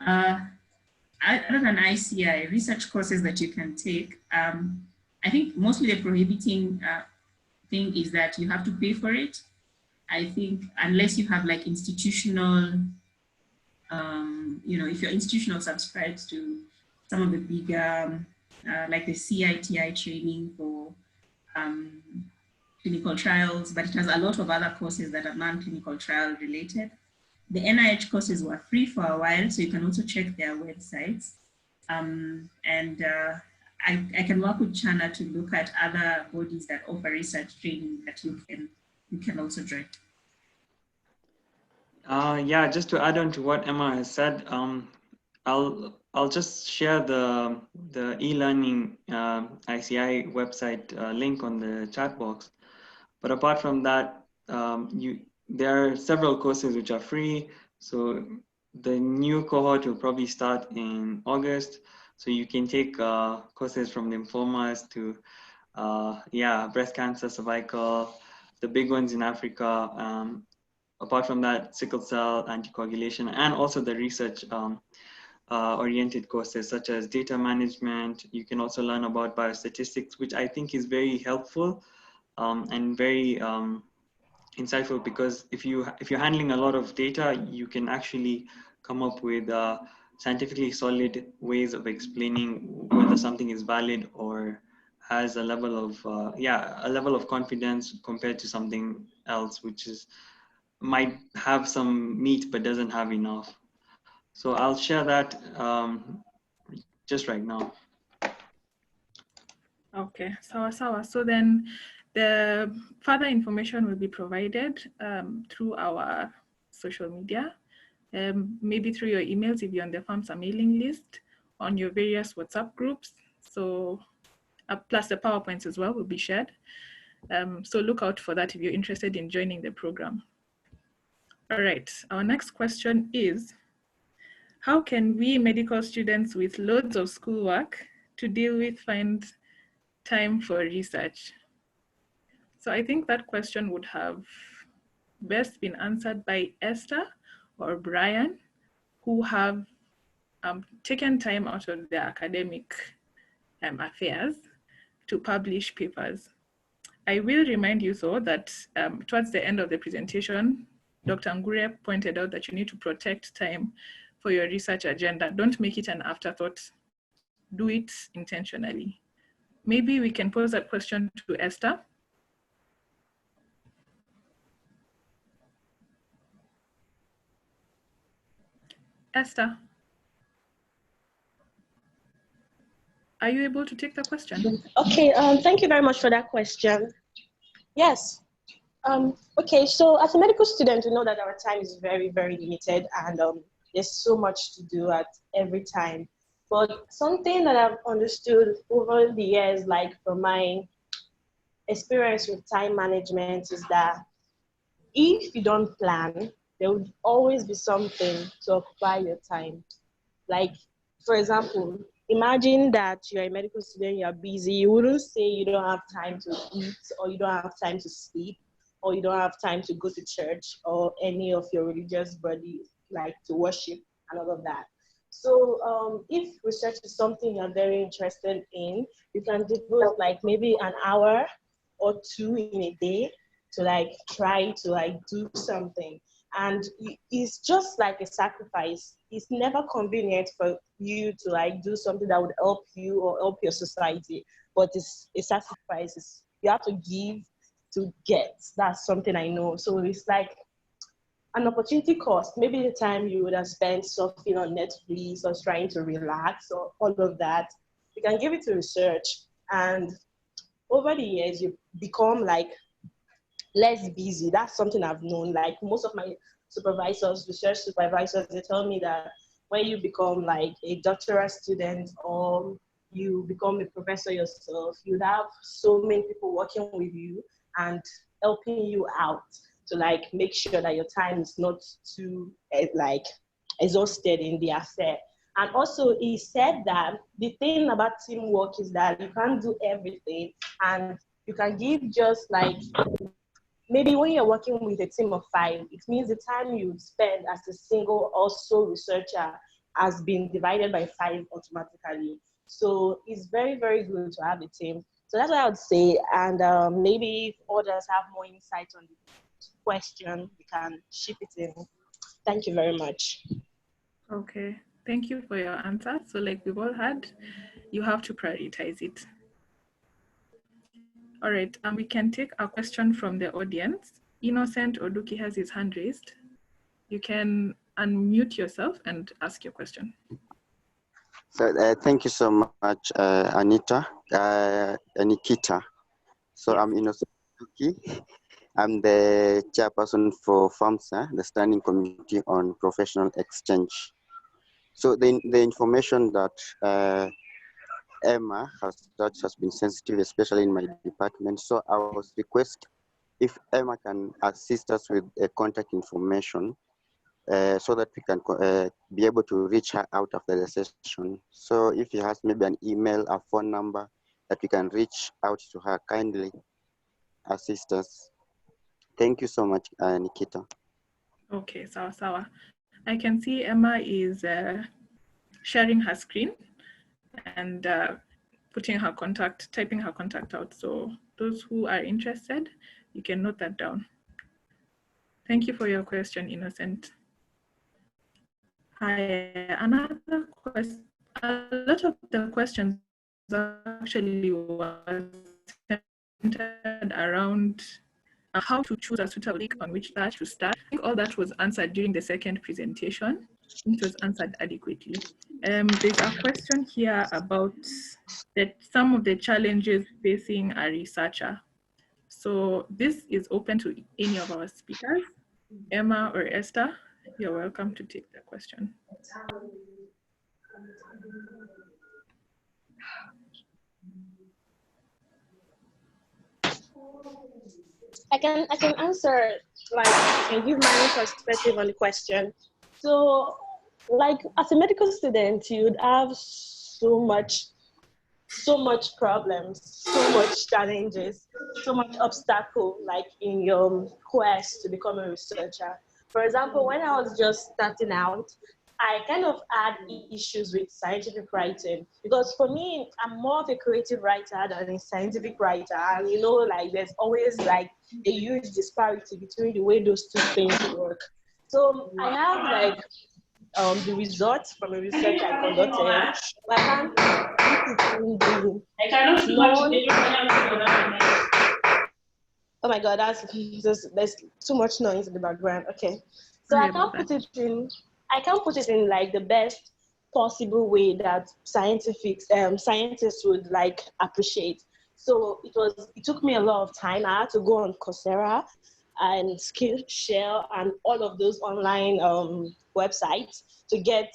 Other than ICI, research courses that you can take, I think mostly the prohibiting thing is that you have to pay for it. I think unless you have like institutional, if you're institutional subscribed to some of the bigger, like the CITI training for clinical trials, but it has a lot of other courses that are non-clinical trial related. The NIH courses were free for a while, so you can also check their websites. I can work with Chana to look at other bodies that offer research training that you can also join. Yeah, just to add on to what Emmah has said, I'll just share the e-learning ICI website link on the chat box. But apart from that, there are several courses which are free. So the new cohort will probably start in August. So you can take courses from lymphomas to breast cancer, cervical, the big ones in Africa. Apart from that, sickle cell, anticoagulation, and also the research oriented courses such as data management. You can also learn about biostatistics, which I think is very helpful and very insightful, because if you're handling a lot of data, you can actually come up with scientifically solid ways of explaining whether something is valid or has a level of confidence compared to something else, which might have some meat but doesn't have enough. So I'll share that just right now. Okay, so then the further information will be provided through our social media, maybe through your emails if you're on the FAMSA mailing list, on your various WhatsApp groups. So plus the PowerPoints as well will be shared. So look out for that if you're interested in joining the program. All right, our next question is, how can we medical students with loads of schoolwork to deal with find time for research? So I think that question would have best been answered by Esther or Brian, who have taken time out of their academic affairs to publish papers. I will remind you though that towards the end of the presentation, Dr. Ngure pointed out that you need to protect time for your research agenda. Don't make it an afterthought. Do it intentionally. Maybe we can pose that question to Esther. Esther, are you able to take the question? Okay, thank you very much for that question. Yes. Okay, so as a medical student, we know that our time is very, very limited, and there's so much to do at every time. But something that I've understood over the years, like from my experience with time management, is that if you don't plan, there will always be something to occupy your time. Like, for example, imagine that you're a medical student, you're busy. You wouldn't say you don't have time to eat, or you don't have time to sleep, or you don't have time to go to church or any of your religious bodies, like to worship and all of that. So if research is something you're very interested in, you can devote like maybe an hour or two in a day to like try to like do something. And it's just like a sacrifice. It's never convenient for you to like do something that would help you or help your society, but it's a sacrifice. You have to give to get. That's something I know. So it's like an opportunity cost. Maybe the time you would have spent surfing on Netflix or trying to relax or all of that, you can give it to research. And over the years, you become like less busy. That's something I've known. Like most of my supervisors, research supervisors, they tell me that when you become like a doctoral student or you become a professor yourself, you have so many people working with you and helping you out to like make sure that your time is not too like exhausted in the affair. And also he said that the thing about teamwork is that you can't do everything, and you can give just like, maybe when you're working with a team of 5, it means the time you spend as a single also researcher has been divided by 5 automatically. So it's very, very good to have a team. So that's what I would say. And maybe if others have more insight on the question, we can ship it in. Thank you very much. Okay, thank you for your answer. So like we've all had, you have to prioritize it. All right, we can take a question from the audience. Innocent Oduki has his hand raised. You can unmute yourself and ask your question. So thank you so much, Anita, Nikita. So yes. I'm Innocent Oduki. I'm the chairperson for FAMSA, the Standing Committee on Professional Exchange. So the information that Emmah has been sensitive, especially in my department. So I was request if Emmah can assist us with contact information so that we can be able to reach her out after the session. So if he has maybe an email, a phone number that we can reach out to her, kindly assist us. Thank you so much, Nikita. Okay, sawa. I can see Emmah is sharing her screen and typing her contact out. So those who are interested, you can note that down. Thank you for your question, Innocent. Hi, another question. A lot of the questions actually was centered around how to choose a suitable link on which batch to start. I think all that was answered during the second presentation. It was answered adequately. There's a question here about some of the challenges facing a researcher. So this is open to any of our speakers. Emmah or Esther, you're welcome to take the question. I can answer, like, I can give my own perspective on the question. So, like, as a medical student, you'd have so much problems, so much challenges, so much obstacle, like in your quest to become a researcher. For example, when I was just starting out, I kind of had issues with scientific writing, because for me, I'm more of a creative writer than a scientific writer. And you know, like there's always like a huge disparity between the way those two things work. So I have like the results from a research I conducted. Oh my God, there's too much noise in the background. Okay, so I can't put it in I can't put it in like the best possible way that scientists would like appreciate. So it took me a lot of time. I had to go on Coursera and Skillshare and all of those online websites to get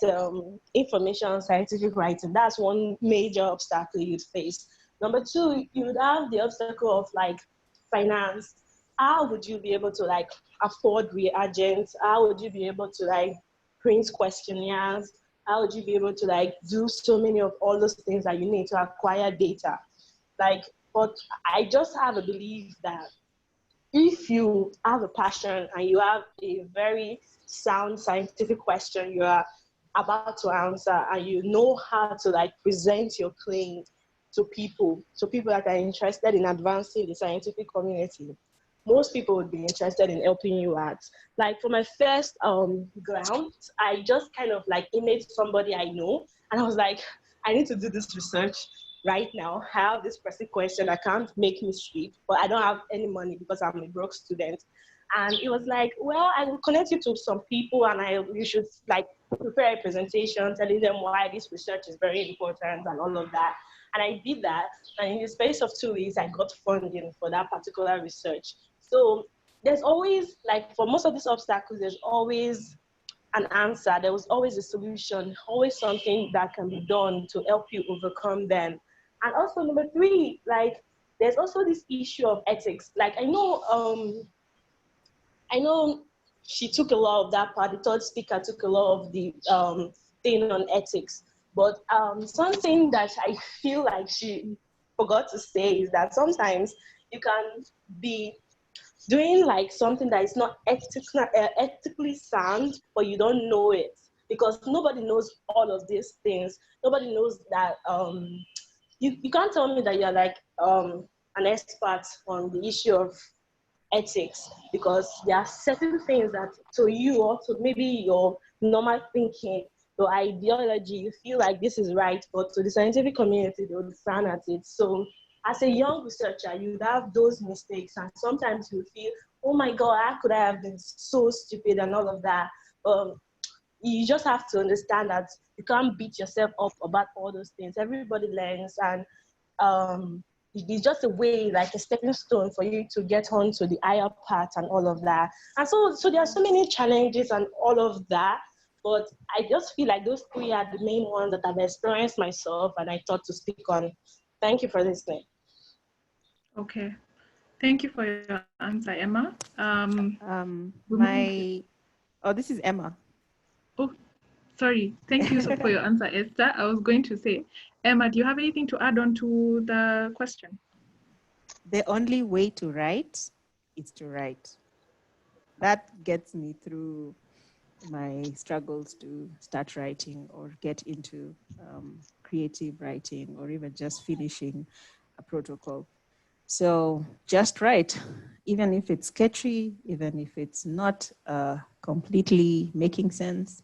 information on scientific writing. That's one major obstacle you'd face. Number two, you would have the obstacle of like finance. How would you be able to like afford reagents? How would you be able to like print questionnaires? How would you be able to like do so many of all those things that you need to acquire data? Like, but I just have a belief that if you have a passion and you have a very sound scientific question you are about to answer, and you know how to like present your claims to people that are interested in advancing the scientific community, most people would be interested in helping you out. Like for my first grant, I just kind of like emailed somebody I know, and I was like, I need to do this research right now. I have this pressing question that can't make me sleep, but I don't have any money because I'm a broke student. And it was like, well, I will connect you to some people, and you should like prepare a presentation telling them why this research is very important and all of that. And I did that, and in the space of 2 weeks, I got funding for that particular research. So there's always, like for most of these obstacles, there's always an answer. There was always a solution, always something that can be done to help you overcome them. And also number three, like there's also this issue of ethics. Like I know she took a lot of that part. The third speaker took a lot of the thing on ethics. But something that I feel like she forgot to say is that sometimes you can be doing like something that is not ethically sound, but you don't know it, because nobody knows all of these things. Nobody knows that you can't tell me that you're like an expert on the issue of ethics, because there are certain things that to you, or to maybe your normal thinking, your ideology, you feel like this is right, but to the scientific community, they would frown at it. So as a young researcher, you have those mistakes, and sometimes you feel, oh my God, how could I have been so stupid and all of that? You just have to understand that you can't beat yourself up about all those things. Everybody learns, and it's just a way, like a stepping stone for you to get on to the higher part and all of that. And so there are so many challenges and all of that, but I just feel like those three are the main ones that I've experienced myself and I thought to speak on. Thank you for listening. Okay, thank you for your answer, Emmah. This is Emmah. Oh, sorry. Thank you for your answer, Esther. I was going to say, Emmah, do you have anything to add on to the question? The only way to write is to write. That gets me through my struggles to start writing or get into creative writing, or even just finishing a protocol. So just write, even if it's sketchy, even if it's not completely making sense,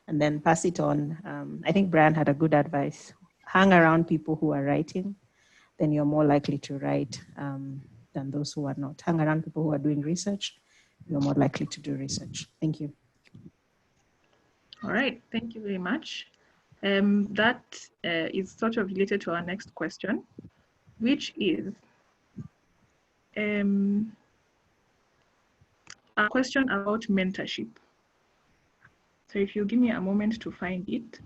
and then pass it on. I think Brian had a good advice. Hang around people who are writing, then you're more likely to write than those who are not. Hang around people who are doing research, you're more likely to do research. Thank you. All right, thank you very much. That is sort of related to our next question, which is a question about mentorship. So if you give me a moment to find it.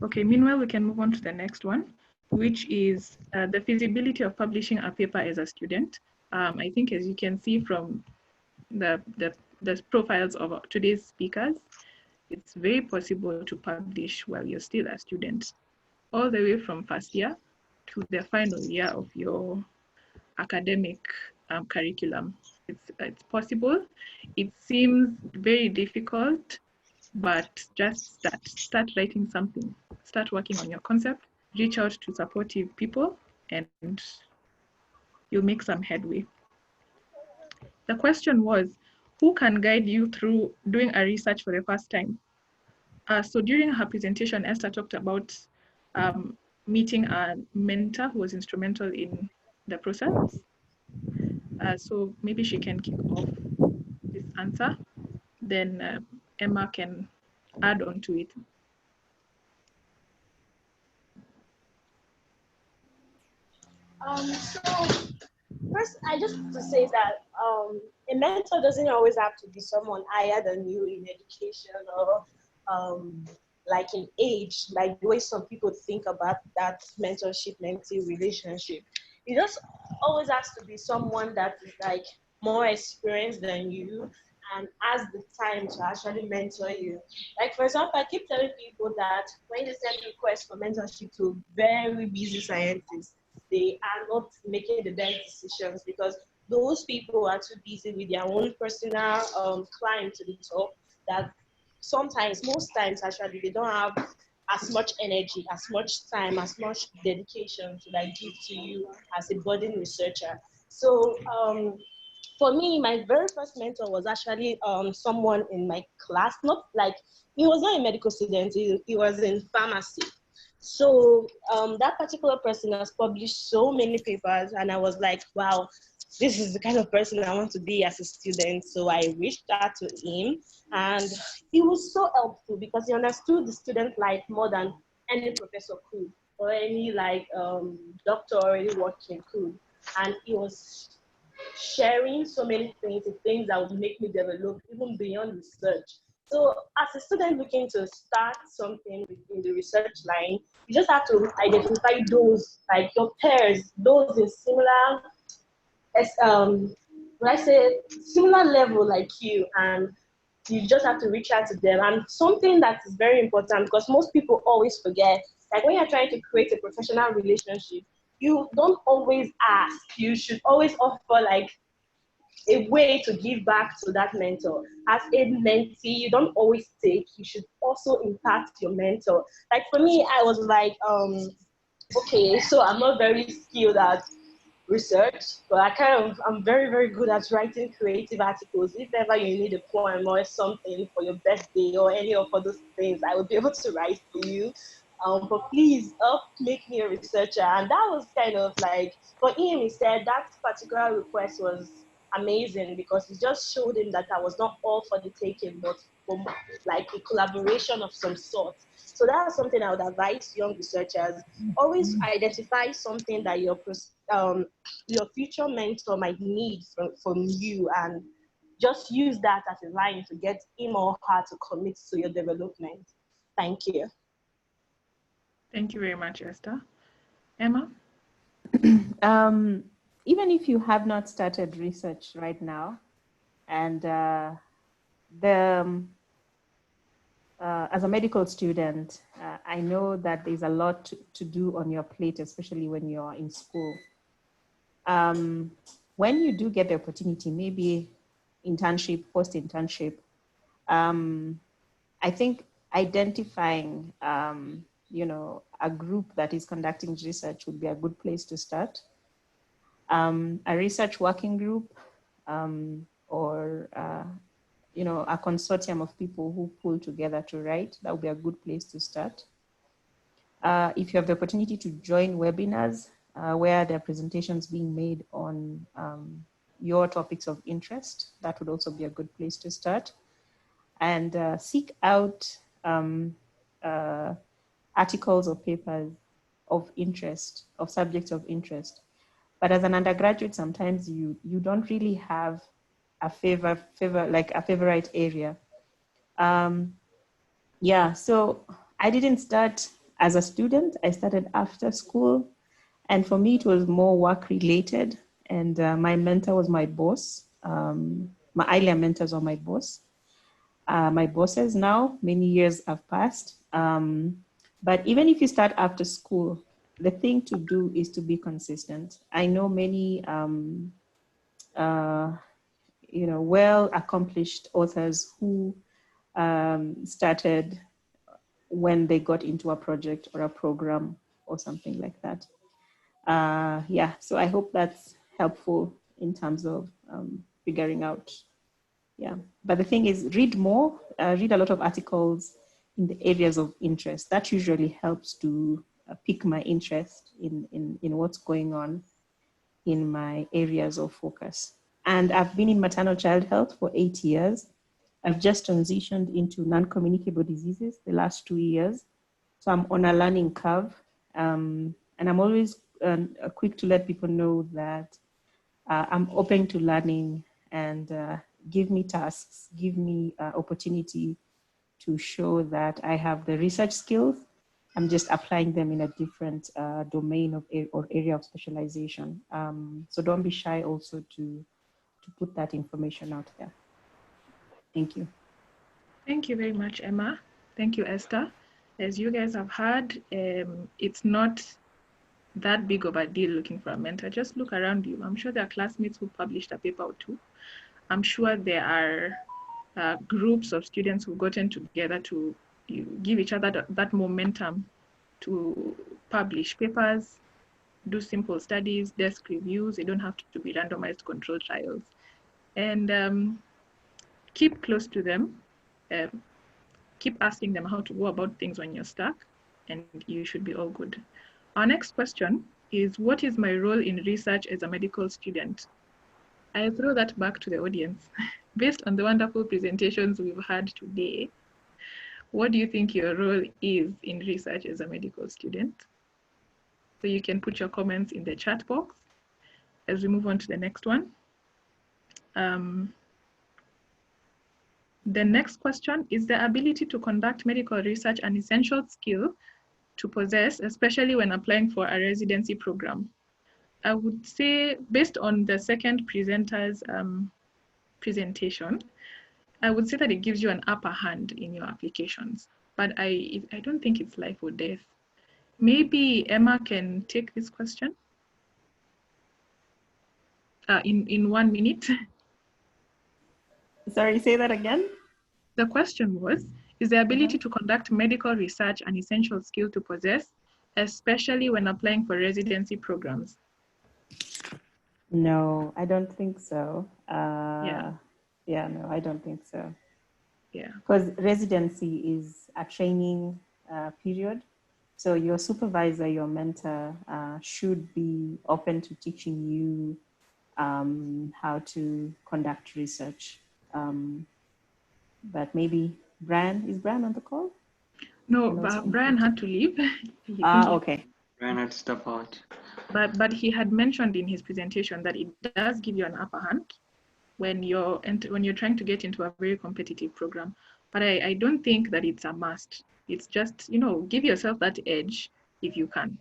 Okay, meanwhile, we can move on to the next one, which is the feasibility of publishing a paper as a student. I think, as you can see from the profiles of today's speakers, it's very possible to publish while you're still a student, all the way from first year to the final year of your academic curriculum. It's possible. It seems very difficult, but just start writing something, start working on your concept, reach out to supportive people, and you'll make some headway. The question was, who can guide you through doing a research for the first time? So during her presentation, Esther talked about meeting a mentor who was instrumental in the process. So maybe she can kick off this answer. Then Emmah can add on to it. So first, I just want to say that a mentor doesn't always have to be someone higher than you in education or like in age, like the way some people think about that mentorship-mentee relationship. It just always has to be someone that is like more experienced than you and has the time to actually mentor you. Like for example, I keep telling people that when they send requests for mentorship to very busy scientists, they are not making the best decisions because those people are too busy with their own personal climb to the top that sometimes, most times actually, they don't have as much energy, as much time, as much dedication to like give to you as a budding researcher. So for me, my very first mentor was actually someone in my class, not like, he was not a medical student, he was in pharmacy. So that particular person has published so many papers, and I was like, wow, this is the kind of person I want to be as a student. So I reached out to him, and he was so helpful because he understood the student life more than any professor could, or any like doctor already working could. And he was sharing so many things, the things that would make me develop even beyond research. So as a student looking to start something in the research line, you just have to identify those, like your peers, those in similar, as when I say similar level like you, and you just have to reach out to them. And something that is very important, because most people always forget, like when you're trying to create a professional relationship, you don't always ask. You should always offer like a way to give back to that mentor. As a mentee, you don't always take, you should also impact your mentor. Like for me, I was like, okay, so I'm not very skilled at research, but I'm very, very good at writing creative articles. If ever you need a poem or something for your birthday or any of those things, I will be able to write for you. But please help make me a researcher. And that was kind of like, for him, he said that particular request was amazing because it just showed him that I was not all for the taking, but for like a collaboration of some sort. So that's something I would advise young researchers. Always identify something that your future mentor might need from you, and just use that as a line to get him or her to commit to your development. Thank you. Thank you very much, Esther. Emmah? Even if you have not started research right now, and as a medical student, I know that there's a lot to do on your plate, especially when you're in school. When you do get the opportunity, maybe internship, post-internship, I think identifying, a group that is conducting research would be a good place to start. A research working group, or a consortium of people who pull together to write, that would be a good place to start. If you have the opportunity to join webinars where there are presentations being made on your topics of interest, that would also be a good place to start. And seek out articles or papers of interest, of subjects of interest. But as an undergraduate, sometimes you don't really have a favorite area. So I didn't start as a student. I started after school, and for me it was more work related. And my mentor was my boss. My earlier mentors were my boss. My bosses now, many years have passed. But even if you start after school, the thing to do is to be consistent. I know many well-accomplished authors who started when they got into a project or a program or something like that. So I hope that's helpful in terms of figuring out. But the thing is, read more, read a lot of articles in the areas of interest. That usually helps to pique my interest in what's going on. in my areas of focus. And I've been in maternal child health for 8 years. I've just transitioned into non-communicable diseases the last 2 years. So I'm on a learning curve. And I'm always quick to let people know that I'm open to learning, and give me tasks, give me opportunity to show that I have the research skills. I'm just applying them in a different domain or area of specialization. So don't be shy also to put that information out there. Thank you. Thank you very much, Emmah. Thank you, Esther. As you guys have heard, it's not that big of a deal looking for a mentor. Just look around you. I'm sure there are classmates who published a paper or two. I'm sure there are groups of students who've gotten together to give each other that momentum to publish papers, do simple studies, desk reviews. They don't have to be randomized controlled trials. And keep close to them. Keep asking them how to go about things when you're stuck, and you should be all good. Our next question is, what is my role in research as a medical student? I throw that back to the audience. Based on the wonderful presentations we've had today, what do you think your role is in research as a medical student? So you can put your comments in the chat box as we move on to the next one. The next question is the ability to conduct medical research an essential skill to possess, especially when applying for a residency program. I would say, based on the second presenter's presentation, I would say that it gives you an upper hand in your applications, but I don't think it's life or death. Maybe Emmah can take this question in 1 minute. Sorry, say that again. The question was, is the ability to conduct medical research an essential skill to possess, especially when applying for residency programs? No, I don't think so. Yeah, no, I don't think so. Yeah. Because residency is a training period. So your supervisor, your mentor should be open to teaching you how to conduct research. But maybe is Brian on the call? No, Brian had to leave. Okay. Brian had to step out. But he had mentioned in his presentation that it does give you an upper hand when you're trying to get into a very competitive program. But I don't think that it's a must. It's just, give yourself that edge if you can.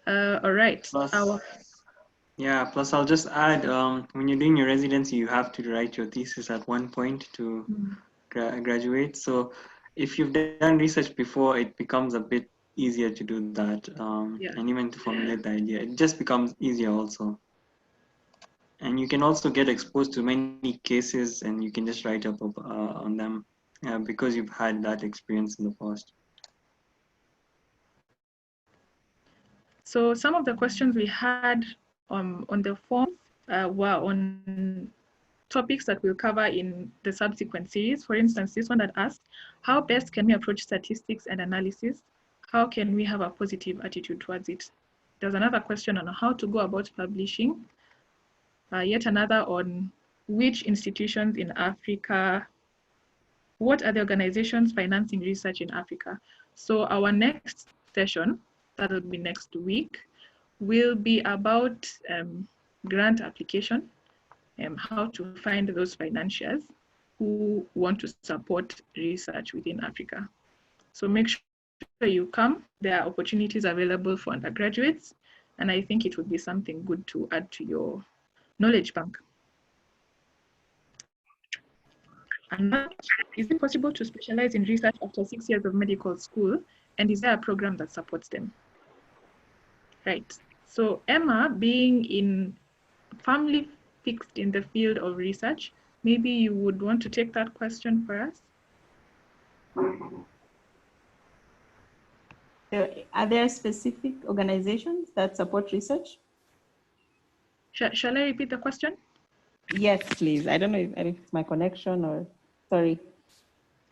All right. Plus I'll just add, when you're doing your residency, you have to write your thesis at one point to graduate. So if you've done research before, it becomes a bit easier to do that. And even to formulate the idea, it just becomes easier also. And you can also get exposed to many cases, and you can just write up on them because you've had that experience in the past. So some of the questions we had on the form were on topics that we'll cover in the subsequent series. For instance, this one that asked, how best can we approach statistics and analysis? How can we have a positive attitude towards it? There's another question on how to go about publishing. Yet another on which institutions in Africa, what are the organizations financing research in Africa? So our next session, that'll be next week, will be about grant application, how to find those financiers who want to support research within Africa. So make sure you come. There are opportunities available for undergraduates, and I think it would be something good to add to your knowledge bank. And is it possible to specialize in research after 6 years of medical school? And is there a program that supports them? Right. So Emmah, being firmly fixed in the field of research, maybe you would want to take that question for us? Are there specific organizations that support research? Shall I repeat the question? Yes, please. I don't know if it's my connection or, sorry.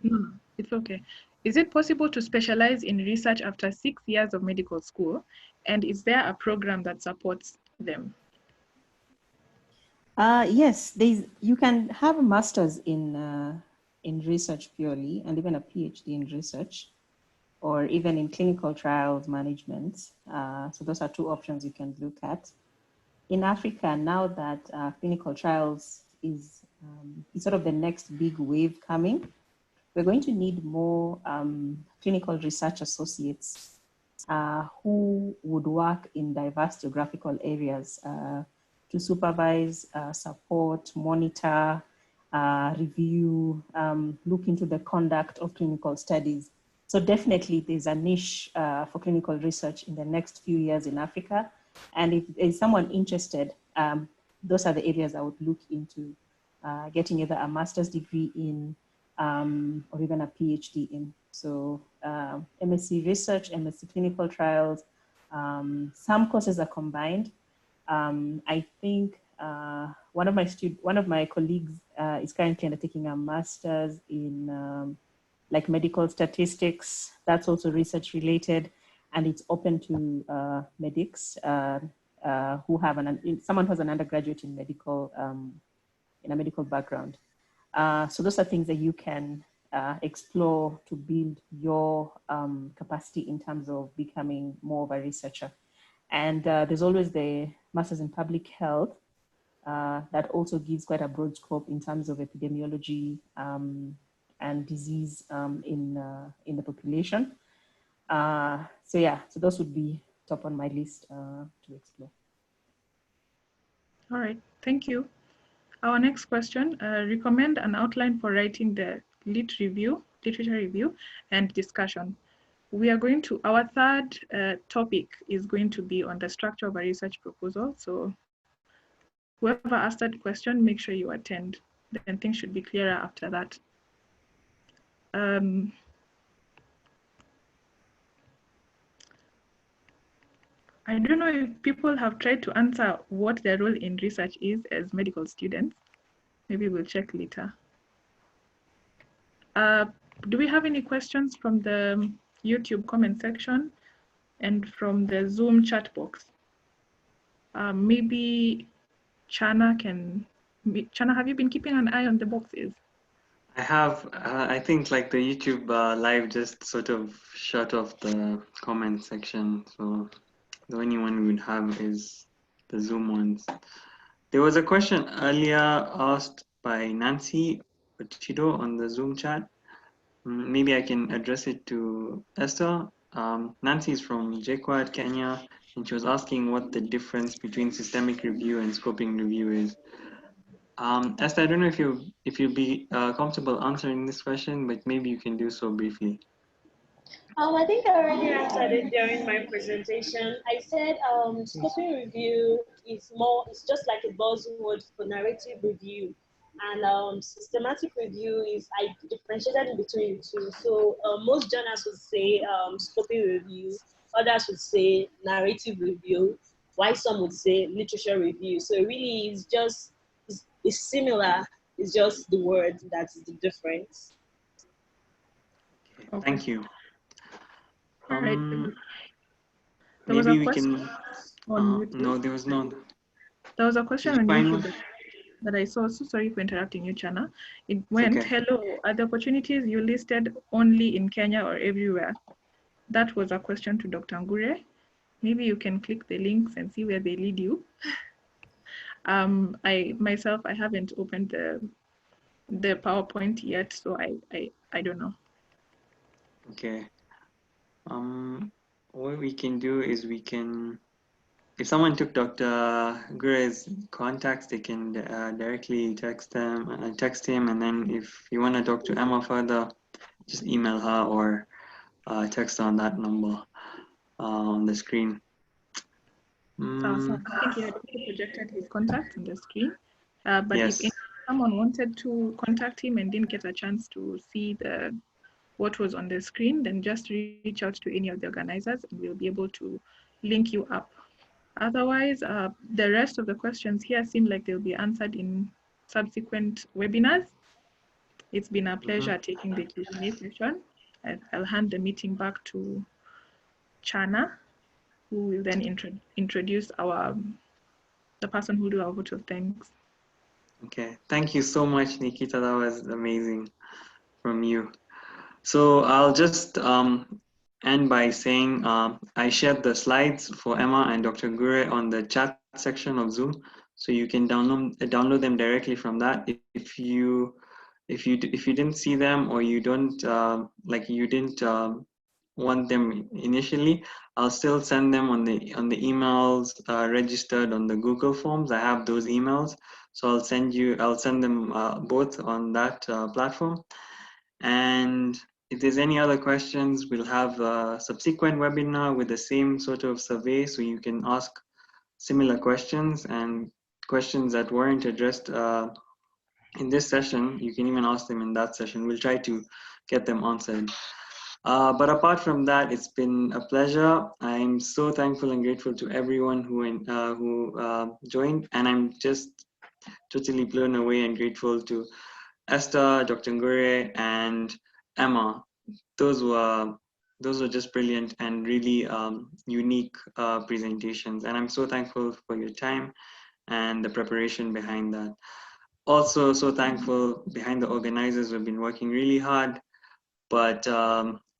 No, it's okay. Is it possible to specialize in research after 6 years of medical school? And is there a program that supports them? Yes, you can have a master's in research purely, and even a PhD in research, or even in clinical trials management. So those are two options you can look at. In Africa, now that clinical trials is sort of the next big wave coming, we're going to need more clinical research associates who would work in diverse geographical areas to supervise, support, monitor, review, look into the conduct of clinical studies. So definitely there's a niche for clinical research in the next few years in Africa. And if there's someone interested, those are the areas I would look into getting either a master's degree in or even a PhD in. So MSc Research, MSc Clinical Trials, some courses are combined. I think one of my colleagues is currently undertaking a master's in like medical statistics. That's also research related, and it's open to medics who have someone who has an undergraduate in medical in a medical background. So those are things that you can explore to build your capacity in terms of becoming more of a researcher. And there's always the Masters in Public Health that also gives quite a broad scope in terms of epidemiology and disease in the population. So yeah, so those would be top on my list to explore. All right, thank you. Our next question, recommend an outline for writing the literature review and discussion. We are going to, our third topic is going to be on the structure of a research proposal. So whoever asked that question, make sure you attend. Then things should be clearer after that. I don't know if people have tried to answer what their role in research is as medical students. Maybe we'll check later. Do we have any questions from the YouTube comment section and from the Zoom chat box? Maybe Chana have you been keeping an eye on the boxes? I have. I think like the YouTube live just sort of shut off the comment section. So the only one we would have is the Zoom ones. There was a question earlier asked by Nancy Ochido on the Zoom chat. Maybe I can address it to Esther. Nancy is from JKUAT, Kenya, and she was asking what the difference between systemic review and scoping review is. Esther, I don't know if you'll be comfortable answering this question, but maybe you can do so briefly. I think I already answered it during my presentation. I said scoping review is it's just like a buzzword for narrative review. And systematic review is, I differentiated in between the two. So most journals would say scoping review, others would say narrative review, while some would say literature review. So it really is just, it's similar, it's just the word that's the difference. Okay, thank you. All right. Maybe we can. No, there was none. There was a question on YouTube that I saw. So sorry for interrupting you, Chana. It went, okay. Hello, are the opportunities you listed only in Kenya or everywhere? That was a question to Dr. Ngure. Maybe you can click the links and see where they lead you. I haven't opened the PowerPoint yet, so I don't know. Okay. What we can do is we can, if someone took Dr. Ngure's contacts, they can directly text him, and then if you want to talk to Emmah further, just email her or text on that number on the screen. Awesome. I think he had projected his contact on the screen. But yes. If someone wanted to contact him and didn't get a chance to see what was on the screen, then just reach out to any of the organizers and we'll be able to link you up. Otherwise, the rest of the questions here seem like they'll be answered in subsequent webinars. It's been a pleasure taking the Q&A session, I'll hand the meeting back to Chana, who will then introduce the person who will do our vote of thanks. Okay, thank you so much, Nikita. That was amazing from you. So I'll just end by saying I shared the slides for Emmah and Dr. Ngure on the chat section of Zoom, so you can download them directly from that. If you didn't see them, or you don't want them initially, I'll still send them on the emails registered on the Google Forms. I have those emails, so I'll send them both on that platform. And if there's any other questions, we'll have a subsequent webinar with the same sort of survey, so you can ask similar questions, and questions that weren't addressed in this session, you can even ask them in that session. We'll try to get them answered. But apart from that, it's been a pleasure. I'm so thankful and grateful to everyone who joined, and I'm just totally blown away and grateful to Esther, Dr. Ngure, and Emmah. Those were just brilliant and really unique presentations, and I'm so thankful for your time and the preparation behind that. Also, so thankful behind the organizers who have been working really hard, but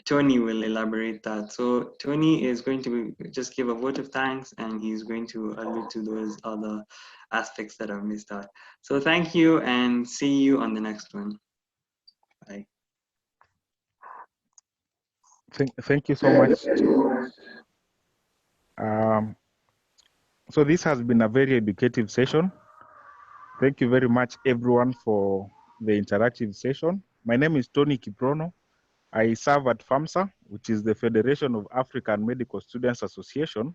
Tony will elaborate that. So Tony is going to just give a vote of thanks, and he's going to allude to those other aspects that I've missed out. So thank you, and see you on the next one. Bye. Thank you so much. So this has been a very educative session. Thank you very much, everyone, for the interactive session. My name is Tony Kiprono. I serve at FAMSA, which is the Federation of African Medical Students Association,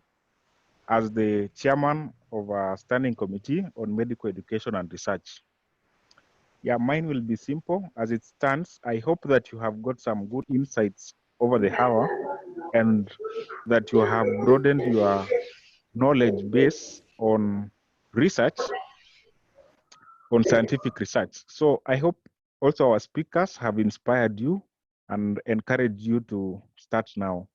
as the chairman of a standing committee on medical education and research. Yeah, mine will be simple. As it stands, I hope that you have got some good insights over the hour, and that you have broadened your knowledge base on research, on scientific research. So I hope also our speakers have inspired you and encouraged you to start now.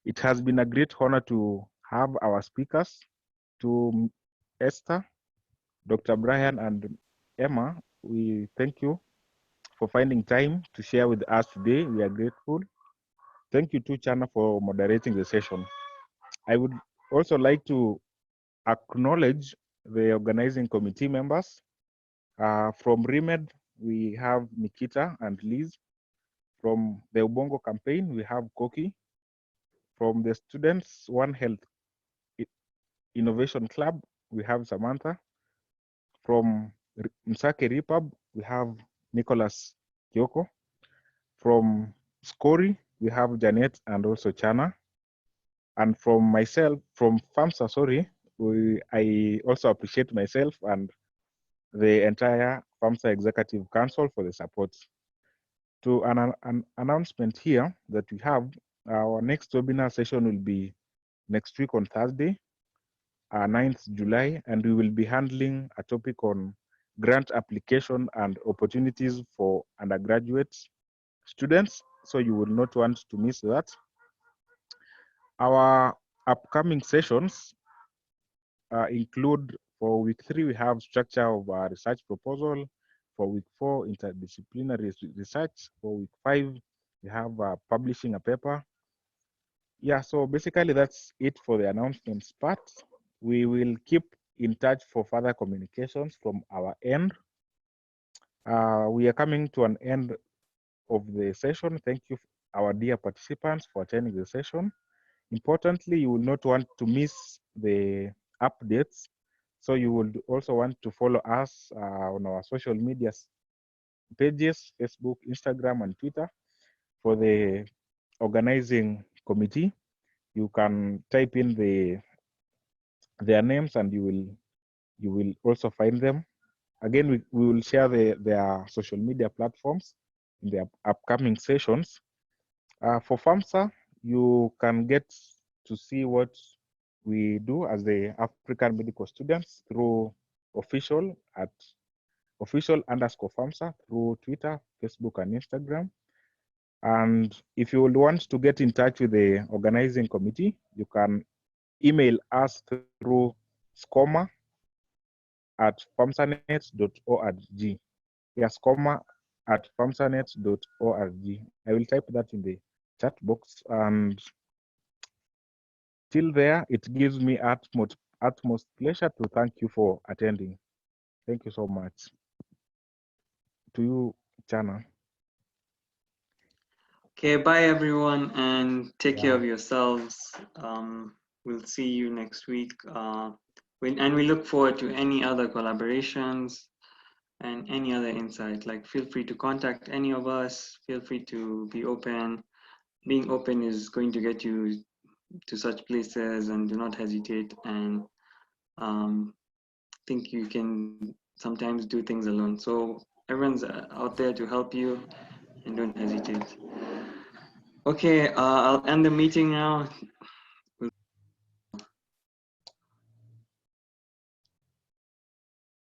It has been a great honor to have our speakers, to Esther, Dr. Brian, and Emmah. We thank you for finding time to share with us today. We are grateful. Thank you to Chana for moderating the session. I would also like to acknowledge the organizing committee members. From ReMed, we have Nikita and Liz. From the Ubongo Campaign, we have Koki. From the Students One Health Innovation Club, we have Samantha. From MSAKE RePub, we have Nicholas Kyoko. From SCORE, we have Janet and also Chana. And from myself, from FAMSA, I also appreciate myself and the entire FAMSA Executive Council for the support. To an announcement here that we have, our next webinar session will be next week on Thursday, 9th July, and we will be handling a topic on grant application and opportunities for undergraduate students, so you will not want to miss that. Our upcoming sessions include, for week 3, we have structure of a research proposal. For week 4, interdisciplinary research. For week 5, we have publishing a paper. Yeah, so basically that's it for the announcements part. We will keep in touch for further communications from our end. We are coming to an end of the session. Thank you, our dear participants, for attending the session. Importantly, you will not want to miss the updates. So you will also want to follow us on our social media pages, Facebook, Instagram, and Twitter. For the organizing committee, you can type in their names, and you will also find them. Again, we will share their social media platforms in the upcoming sessions. For FAMSA, you can get to see what we do as the African medical students through official _FAMSA through Twitter, Facebook, and Instagram. And if you would want to get in touch with the organizing committee, you can email us through scomer@famsanet.org. Yeah, scomer@famsanet.org. I will type that in the chat box. And till there, it gives me utmost pleasure to thank you for attending. Thank you so much. To you, Chana. Okay, bye everyone, and take care Yeah. of yourselves. We'll see you next week. And we look forward to any other collaborations and any other insight. Like, feel free to contact any of us. Feel free to be open. Being open is going to get you to such places, and do not hesitate. And think you can sometimes do things alone. So everyone's out there to help you, and don't hesitate. Okay, I'll end the meeting now.